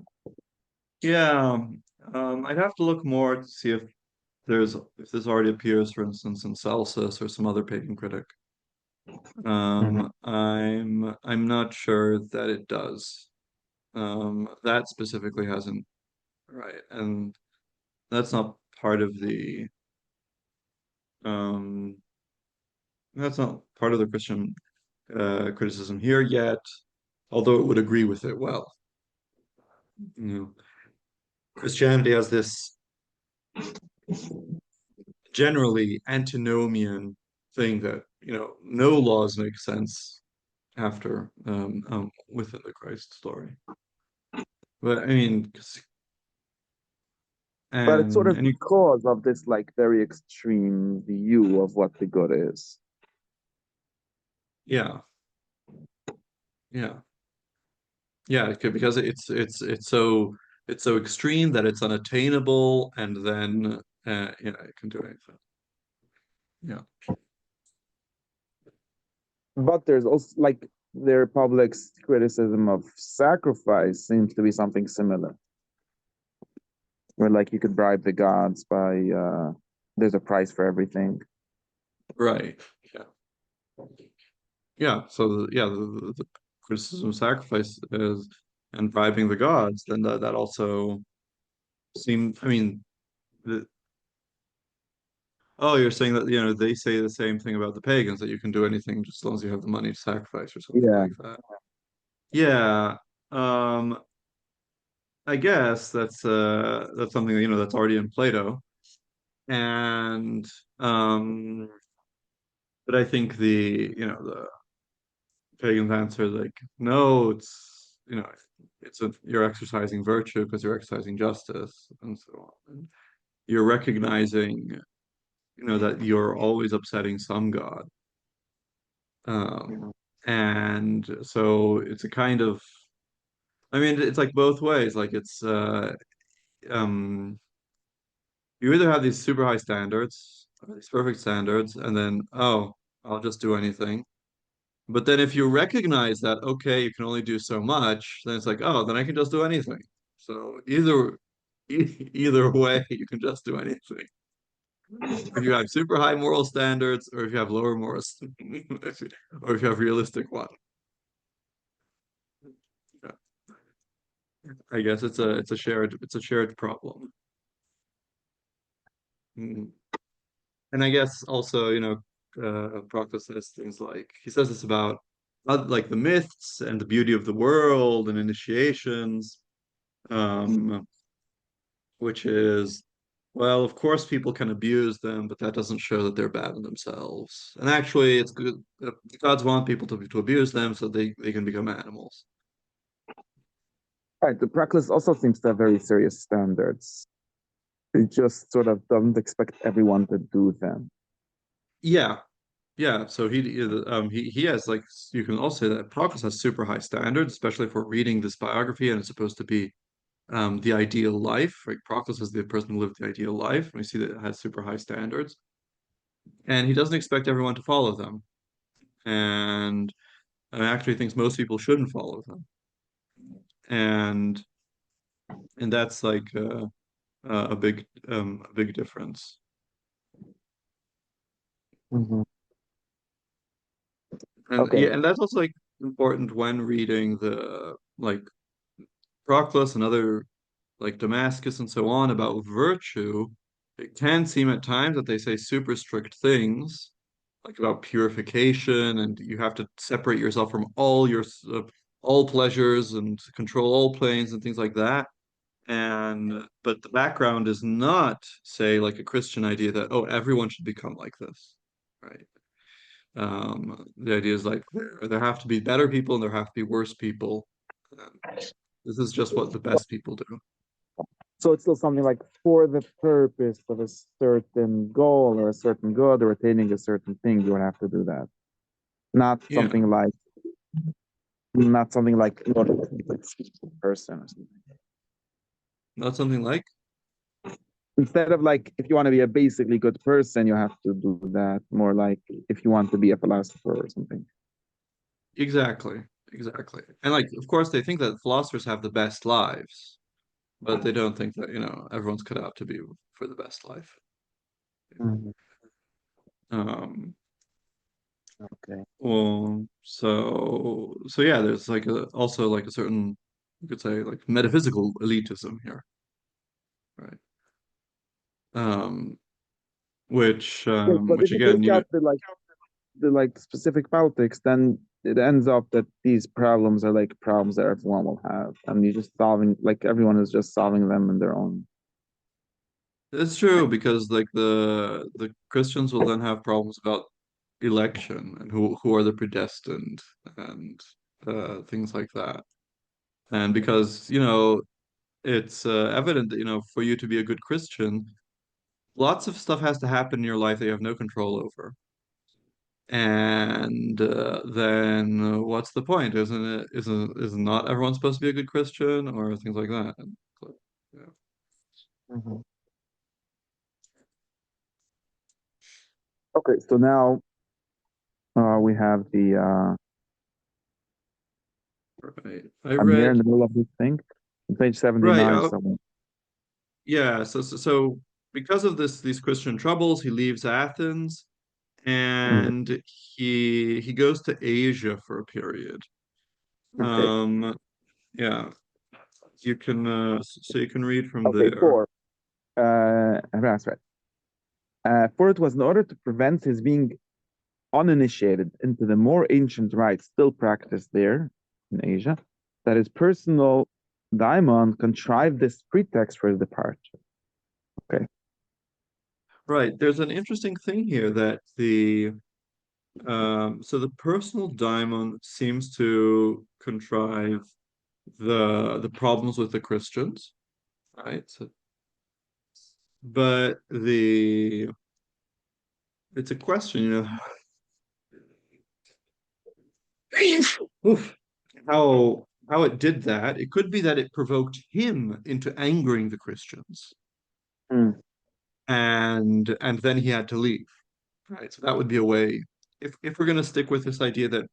Yeah. I'd have to look more to see if this already appears, for instance, in Celsus or some other pagan critic. Mhm. I'm not sure that it does. That specifically hasn't, right, and that's not part of the um that's not part of the Christian criticism here yet, although it would agree with it well. You know, Christianity has this generally antinomian thing that, no laws make sense after within the Christ story. But I mean, But it's sort and of and you, because of this like very extreme view of what the good is. yeah, yeah, yeah, because it's so extreme that it's unattainable, and then it can do anything. Yeah, But there's also like the Republic's criticism of sacrifice seems to be something similar, where like you could bribe the gods by there's a price for everything. right. Yeah, yeah. So the criticism of sacrifice is and bribing the gods. Then that also seemed. I mean, the, oh, you're saying that they say the same thing about the pagans, that you can do anything just as long as you have the money to sacrifice or something Yeah. like that. Yeah. Um, I guess that's something that's already in Plato. And um but I think the pagans answer like, no, you're exercising virtue because you're exercising justice and so on. And you're recognizing, that you're always upsetting some god. Um and so it's a kind of, I mean, it's like both ways. Like it's um you either have these super high standards, or these perfect standards, and then, oh, I'll just do anything. But then if you recognize that, okay, you can only do so much, then it's like, oh, then I can just do anything. So either way, you can just do anything. If you have super high moral standards, or if you have lower moral, or if you have realistic one. Yeah. I guess it's a shared problem. Mm. And I guess also, Proclus says things like, he says this about like the myths and the beauty of the world and initiations, um, which is, well, of course people can abuse them, but that doesn't show that they're bad in themselves. And actually, it's good. The gods want people to abuse them so they can become animals. Right. The Proclus also seems to have very serious standards. It just sort of doesn't expect everyone to do them. Yeah, yeah. So he has, like, you can also say that Proclus has super high standards, especially if we're reading this biography and it's supposed to be the ideal life. Right? Proclus is the person who lived the ideal life. We see that it has super high standards. and he doesn't expect everyone to follow them, and actually thinks most people shouldn't follow them, and that's like a big difference. Hmm. And yeah, Okay. and that's also like important when reading the like Proclus and other like Damascus and so on about virtue. It can seem at times that they say super strict things, like about purification, and you have to separate yourself from all pleasures and control all planes and things like that. And but the background is not, say, like a Christian idea that, oh, everyone should become like this, right? The idea is like there have to be better people and there have to be worse people. And this is just what the best people do. So it's still something like for the purpose of a certain goal or a certain good or attaining a certain thing, you would have to do that. Not Yeah, something like not something like not a person or something. not something like Instead of like if you want to be a basically good person, you have to do that. More like if you want to be a philosopher or something. exactly, exactly. And like, of course, they think that philosophers have the best lives, but they don't think that, everyone's cut out to be for the best life. Mhm. Um, Okay. well, so yeah, there's like also like a certain, you could say, like metaphysical elitism here, right? Um, Yes, but which if you again, take out the like specific politics, then it ends up that these problems are like problems that everyone will have, and you just solving like everyone is just solving them in their own. it's true because like the Christians will then have problems about election and who are the predestined and things like that. And because, it's evident that, for you to be a good Christian, lots of stuff has to happen in your life that you have no control over. And then what's the point? Isn't it? Is not everyone supposed to be a good Christian or things like that? And, yeah. Mhm. Okay, so now we have the Right. I I'm here in read. the middle of this thing, page Right. 79. So Yeah. So because of these Christian troubles, he leaves Athens mm, and he goes to Asia for a period. okay, Um, yeah. You can so you can read from okay, there. four. That's right. For it was in order to prevent his being uninitiated into the more ancient rites still practiced there in Asia, that his personal daimon contrived this pretext for his departure. Okay. Right. There's an interesting thing here that the personal daimon seems to contrive the problems with the Christians, right? But it's a question, oof, how it did that. It could be that it provoked him into angering the Christians, Mm, and then he had to leave, right? So that would be a way. If we're going to stick with this idea that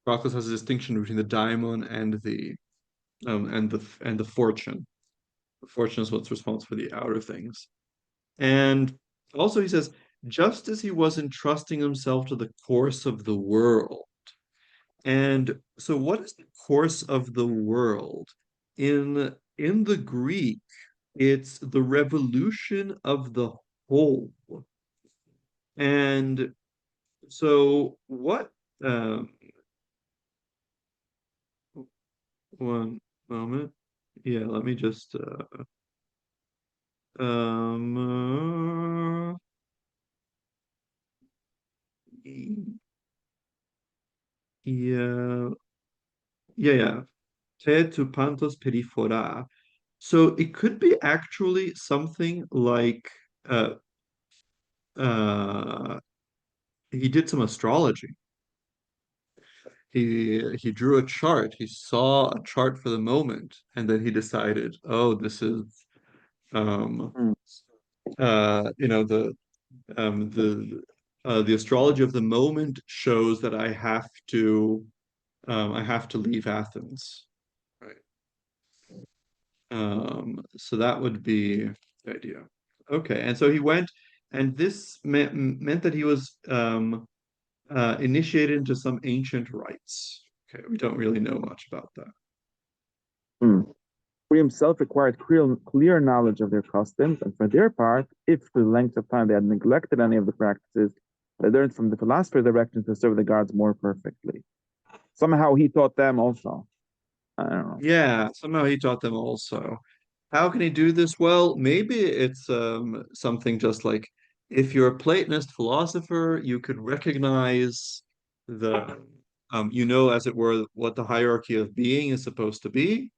Proclus has a distinction between the daimon and the fortune. The fortune is what's responsible for the outer things. And also he says, just as he was entrusting himself to the course of the world. And so what is the course of the world? In the Greek, it's the revolution of the whole. And so what one moment. Yeah, let me just yeah, yeah. Te tu pantos perifora. So it could be actually something like uh uh he did some astrology. He drew a chart. He saw a chart for the moment, and then he decided, oh, this is um mm, you know the the astrology of the moment shows that I have to leave Athens. Right. So that would be the idea. Okay, and so he went, and this meant that he was initiated into some ancient rites. Okay, we don't really know much about that. Hmm. He himself required clear knowledge of their customs, and for their part, if for the length of time they had neglected any of the practices, they learned from the philosopher direction to serve the gods more perfectly. Somehow he taught them also. I don't know. Yeah, somehow he taught them also. How can he do this? Well, maybe it's something just like if you're a Platonist philosopher, you could recognize the you know, as it were, what the hierarchy of being is supposed to be,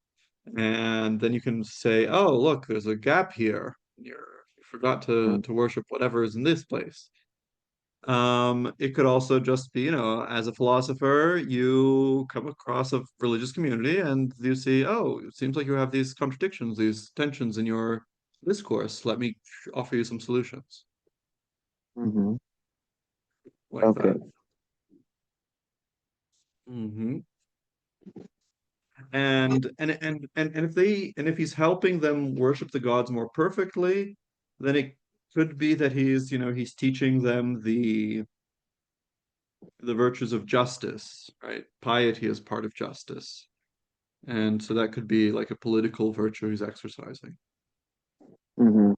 and then you can say, "Oh, look, there's a gap here. You forgot Mm. to worship whatever is in this place." It could also just be, you know, as a philosopher, you come across a religious community and you see, oh, it seems like you have these contradictions, these tensions in your discourse. Let me offer you some solutions Mm-hmm. like Okay. that. Hmm. And if he's helping them worship the gods more perfectly, then it could be that he's, you know, he's teaching them the virtues of justice, right? Piety is part of justice. And so that could be like a political virtue he's exercising. Mm-hmm.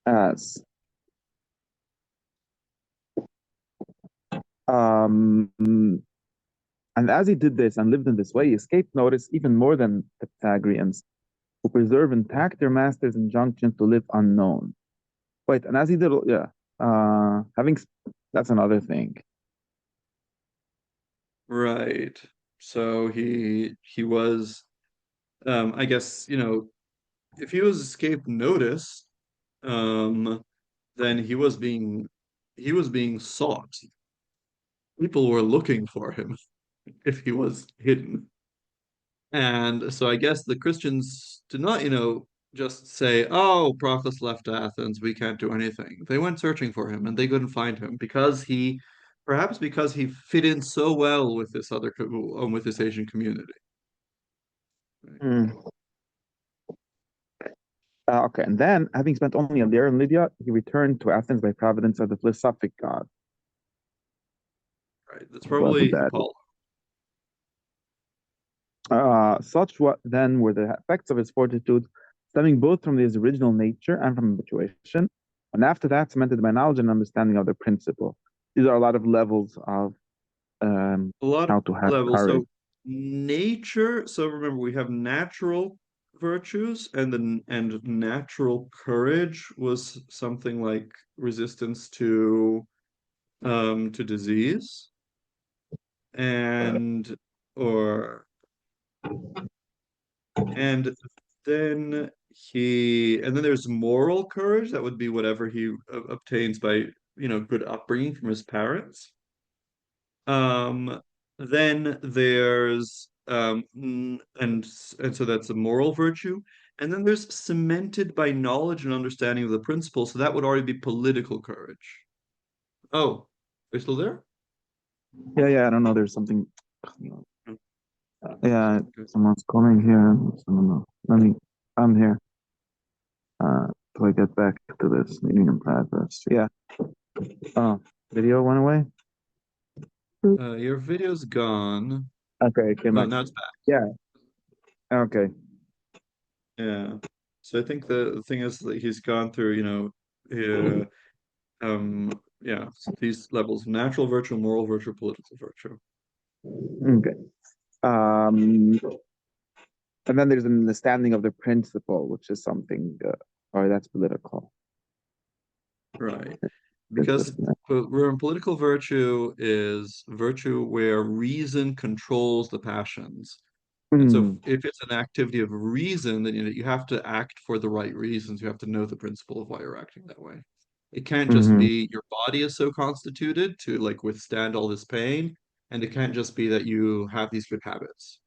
As um, and as he did this and lived in this way, he escaped notice even more than the Pythagoreans, who preserve intact their master's injunction to live unknown. Wait, and as he did, yeah, having that's another thing. Right. So he was I guess, you know, if he was escape notice, um then he was being sought. People were looking for him if he was hidden. And so I guess the Christians did not, you know, just say, "Oh, Proclus left Athens, we can't do anything." They went searching for him and they couldn't find him because perhaps because he fit in so well with this with this Asian community. Right. Mm. Okay, and then, having spent only a year in Lydia, he returned to Athens by providence of the philosophic god, Right. That's whoever probably that is. Apollo. Such what then were the effects of his fortitude, stemming both from his original nature and from habituation, and after that cemented by knowledge and understanding of the principle. These are a lot of levels of A lot of how to have levels. courage. So nature, so remember we have natural virtues and natural courage was something like resistance to disease and or and and then there's moral courage that would be whatever he obtains by, you know, good upbringing from his parents. Um, then there's and so that's a moral virtue. And then there's cemented by knowledge and understanding of the principle. So that would already be political courage. Oh, are you still there? Yeah, yeah, I don't know. There's something. Oh, Yeah, okay. someone's calling here. I don't know. Let me. I'm here. Till I get back to this meeting in progress. Yeah. Oh, video went away. Your video's gone. Okay, it came Oh, back. now it's back. Yeah. Okay. Yeah. So I think the thing is that he's gone through, you know, yeah, so these levels: natural virtue, moral virtue, political virtue. Okay. Um, and then there's an understanding of the principle, which is something, or that's political. Right. It's Because just, political virtue is virtue where reason controls the passions. And so mm, if it's an activity of reason, then, you know, you have to act for the right reasons. You have to know the principle of why you're acting that way. It can't just mm-hmm, be your body is so constituted to like withstand all this pain, and it can't just be that you have these good habits.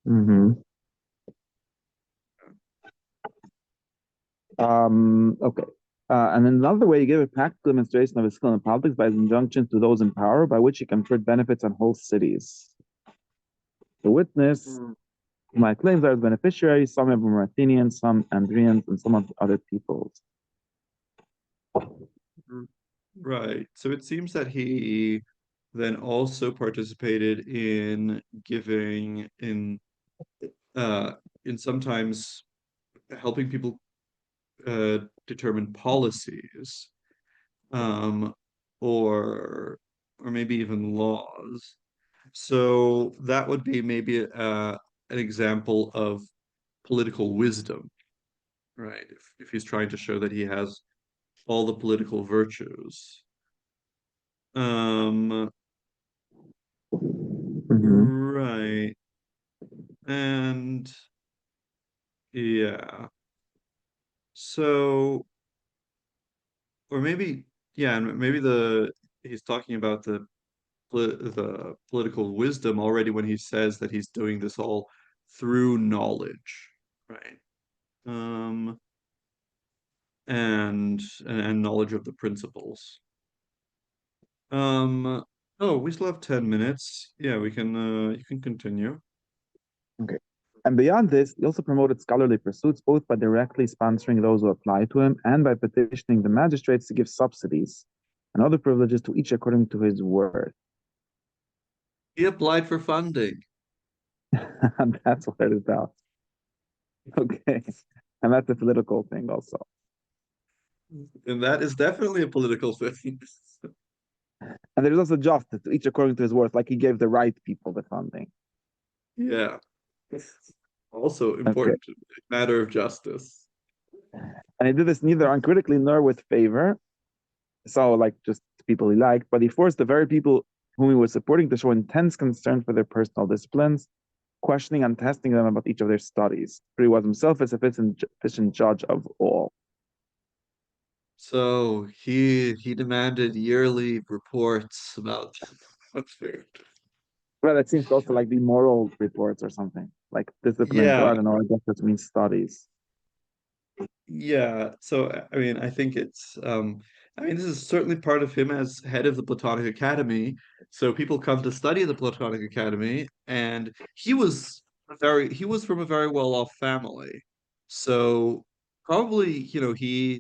mm-hmm. Okay. And in another way, he gave a practical demonstration of his skill in politics by his injunction to those in power, by which he conferred benefits on whole cities. The witness, my claims are the beneficiaries, some of them are Athenians, some Andrians, and some of other peoples. Right. So it seems that he then also participated in giving uh in sometimes helping people determine policies, um or maybe even laws. So that would be maybe an example of political wisdom, right? If he's trying to show that he has all the political virtues. Um, Mm-hmm. right. And yeah. So, or maybe, yeah, and maybe he's talking about the political wisdom already when he says that he's doing this all through knowledge, right? Um, and knowledge of the principles. Oh, we still have 10 minutes. Yeah, we can you can continue. Okay. And beyond this, he also promoted scholarly pursuits, both by directly sponsoring those who apply to him and by petitioning the magistrates to give subsidies and other privileges to each according to his worth. He applied for funding. And that's what it's about. Okay. And that's a political thing also. And that is definitely a political thing. And there's also justice to each according to his worth, like he gave the right people the funding. Yeah. Also Okay. important matter of justice. And he did this neither uncritically nor with favor. So, like, just people he liked, but he forced the very people whom he was supporting to show intense concern for their personal disciplines, questioning and testing them about each of their studies. For he was himself a sufficient judge of all. So he demanded yearly reports about what's food. Well, it seems to also like be moral reports or something, like disciplines, or I Yeah, don't know, I guess this means studies. yeah. So I mean, I mean, this is certainly part of him as head of the Platonic Academy. So people come to study at the Platonic Academy, and he was from a very well-off family. So probably, he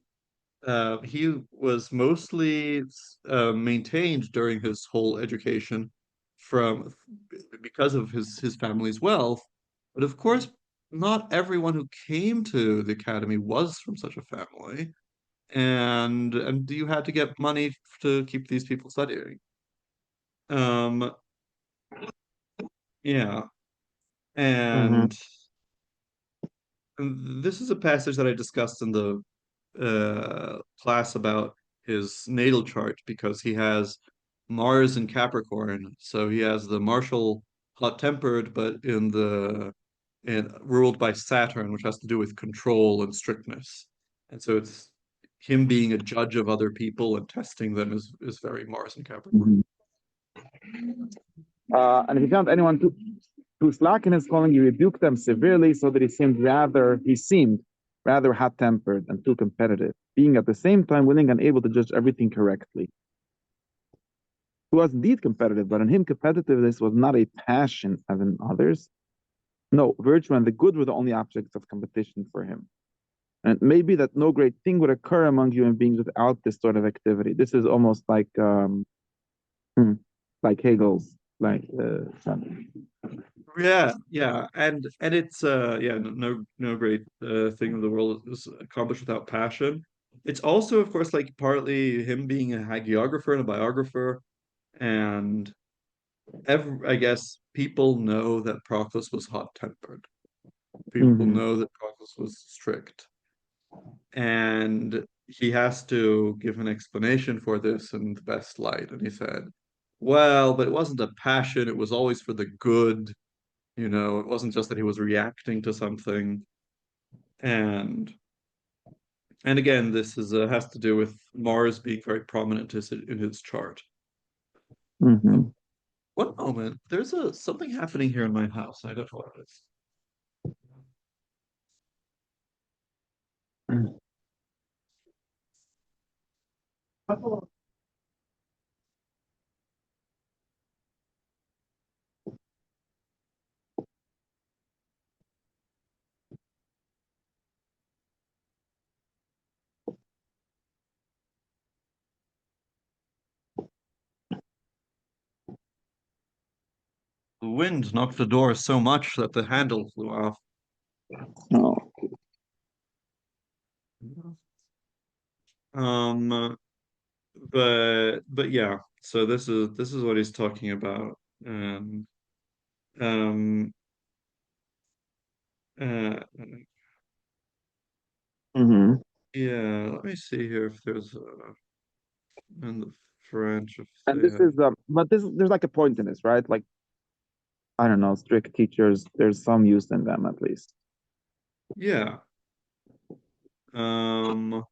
was mostly maintained during his whole education from because of his family's wealth. But of course, not everyone who came to the academy was from such a family, and you had to get money to keep these people studying. Um, yeah, Mm-hmm. and, and this is a passage that I discussed in the class about his natal chart because he has Mars in Capricorn. So he has the martial, hot-tempered, but ruled by Saturn, which has to do with control and strictness. And so it's him being a judge of other people and testing them is very Mars and Capricorn. Mm-hmm. And if he found anyone to slacken his calling, he rebuked them severely, so that he seemed rather hot-tempered and too competitive, being at the same time willing and able to judge everything correctly. He was indeed competitive, but in him competitiveness was not a passion as in others. No, virtue and the good were the only objects of competition for him. And it may be that no great thing would occur among human beings without this sort of activity. This is almost like Hegel's Yeah, yeah, and it's yeah, no great thing in the world is accomplished without passion. It's also, of course, like partly him being a hagiographer and a biographer, and I guess people know that Proclus was hot-tempered. People Mhm. know that Proclus was strict, and he has to give an explanation for this in the best light. And he said, "Well, but it wasn't a passion; it was always for the good." It wasn't just that he was reacting to something. And and again, this is has to do with Mars being very prominent in his chart. Oh, Mhm. one moment. There's a something happening here in my house. I don't know what it is. The wind knocked the door so much that the handle flew off. Oh. Um, but yeah, so this is what he's talking about. Um, um, uh, Hmm. yeah, let me see here if there's in the French if And they this have. is but there's like a point in this, right? Like, I don't know, strict teachers, there's some use in them at least. Yeah. Um,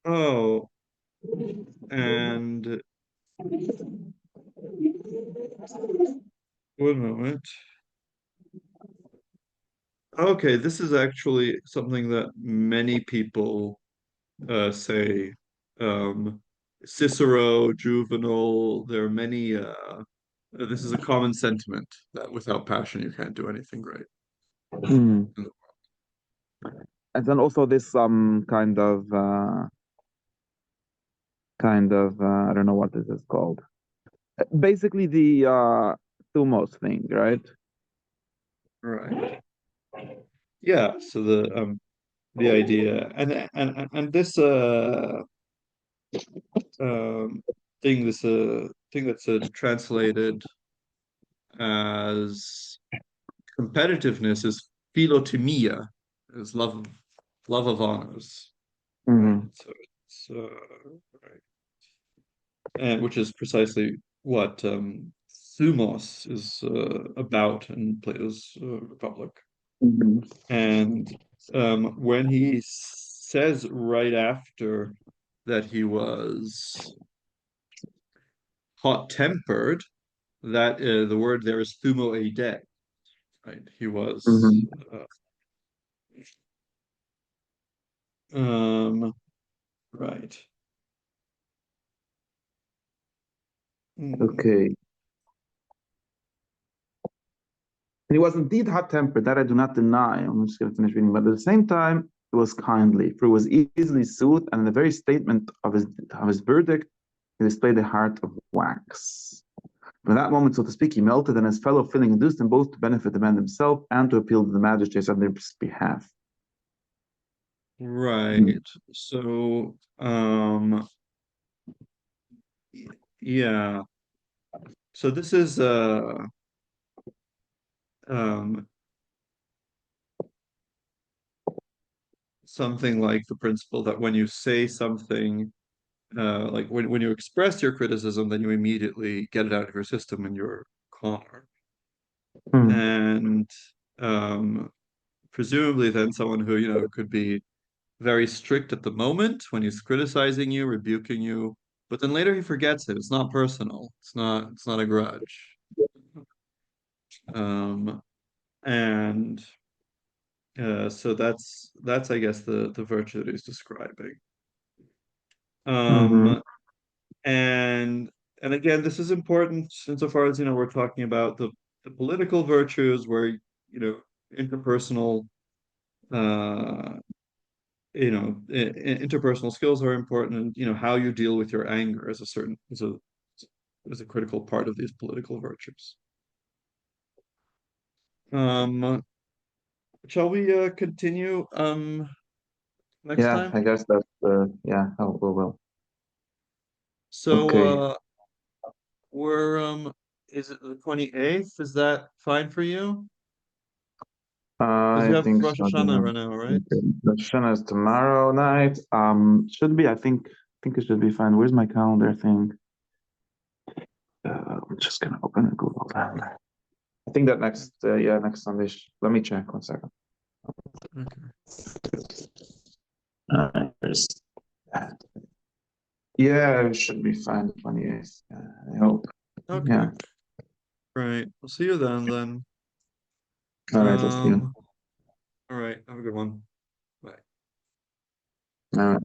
oh, and one moment. Okay, this is actually something that many people say. Um, Cicero, Juvenal, there are many this is a common sentiment that without passion you can't do anything great. Hmm. And then also this I don't know what this is called. Basically the thumos thing, right? Right. Yeah, so the idea and this um thing that's translated as competitiveness is philotimia, is love of honors, right? Hmm. So it's right, and which is precisely what thumos is about in Plato's Republic. Hmm. And when he says right after that he was hot-tempered, that the word there is thumoeide, right? He was Hmm. uh, um, right. Mm, Okay. And he was indeed hot-tempered, that I do not deny. I'm just going to finish reading. But at the same time, it was kindly, for it was easily soothed, and in the very statement of his verdict, he displayed a heart of wax. From that moment, so to speak, he melted, and his fellow feeling induced them both to benefit the man himself and to appeal to the magistrates on their behalf. right. So, yeah. So this is um something like the principle that when you say something, like when you express your criticism, then you immediately get it out of your system and you're calmer. Mm-hmm. And um, presumably, then someone who, could be very strict at the moment when he's criticizing you, rebuking you, but then later he forgets it. It's not personal. It's not a grudge. Um, and so that's I guess the virtue that he's describing. Mm-hmm. Um, and and again, this is important insofar as we're talking about the political virtues where interpersonal uh interpersonal skills are important, and how you deal with your anger is a critical part of these political virtues. Um, shall we continue next Yeah, time? I guess that's yeah. Oh, well. So Okay. we're is it the 28th? Is that fine for you? Because I you have think Rosh so. Hashanah right now, right? The Shana is tomorrow night. Should be. I think it should be fine. Where's my calendar thing? I'm just gonna open a Google Calendar. I think that next Sunday. Let me check 1 second. Okay. There's that. Yeah, it should be fine. 28th. I hope. Okay. Yeah. Right. We'll see you then. All right. Let's see. All right. Have a good one. Bye. Uh,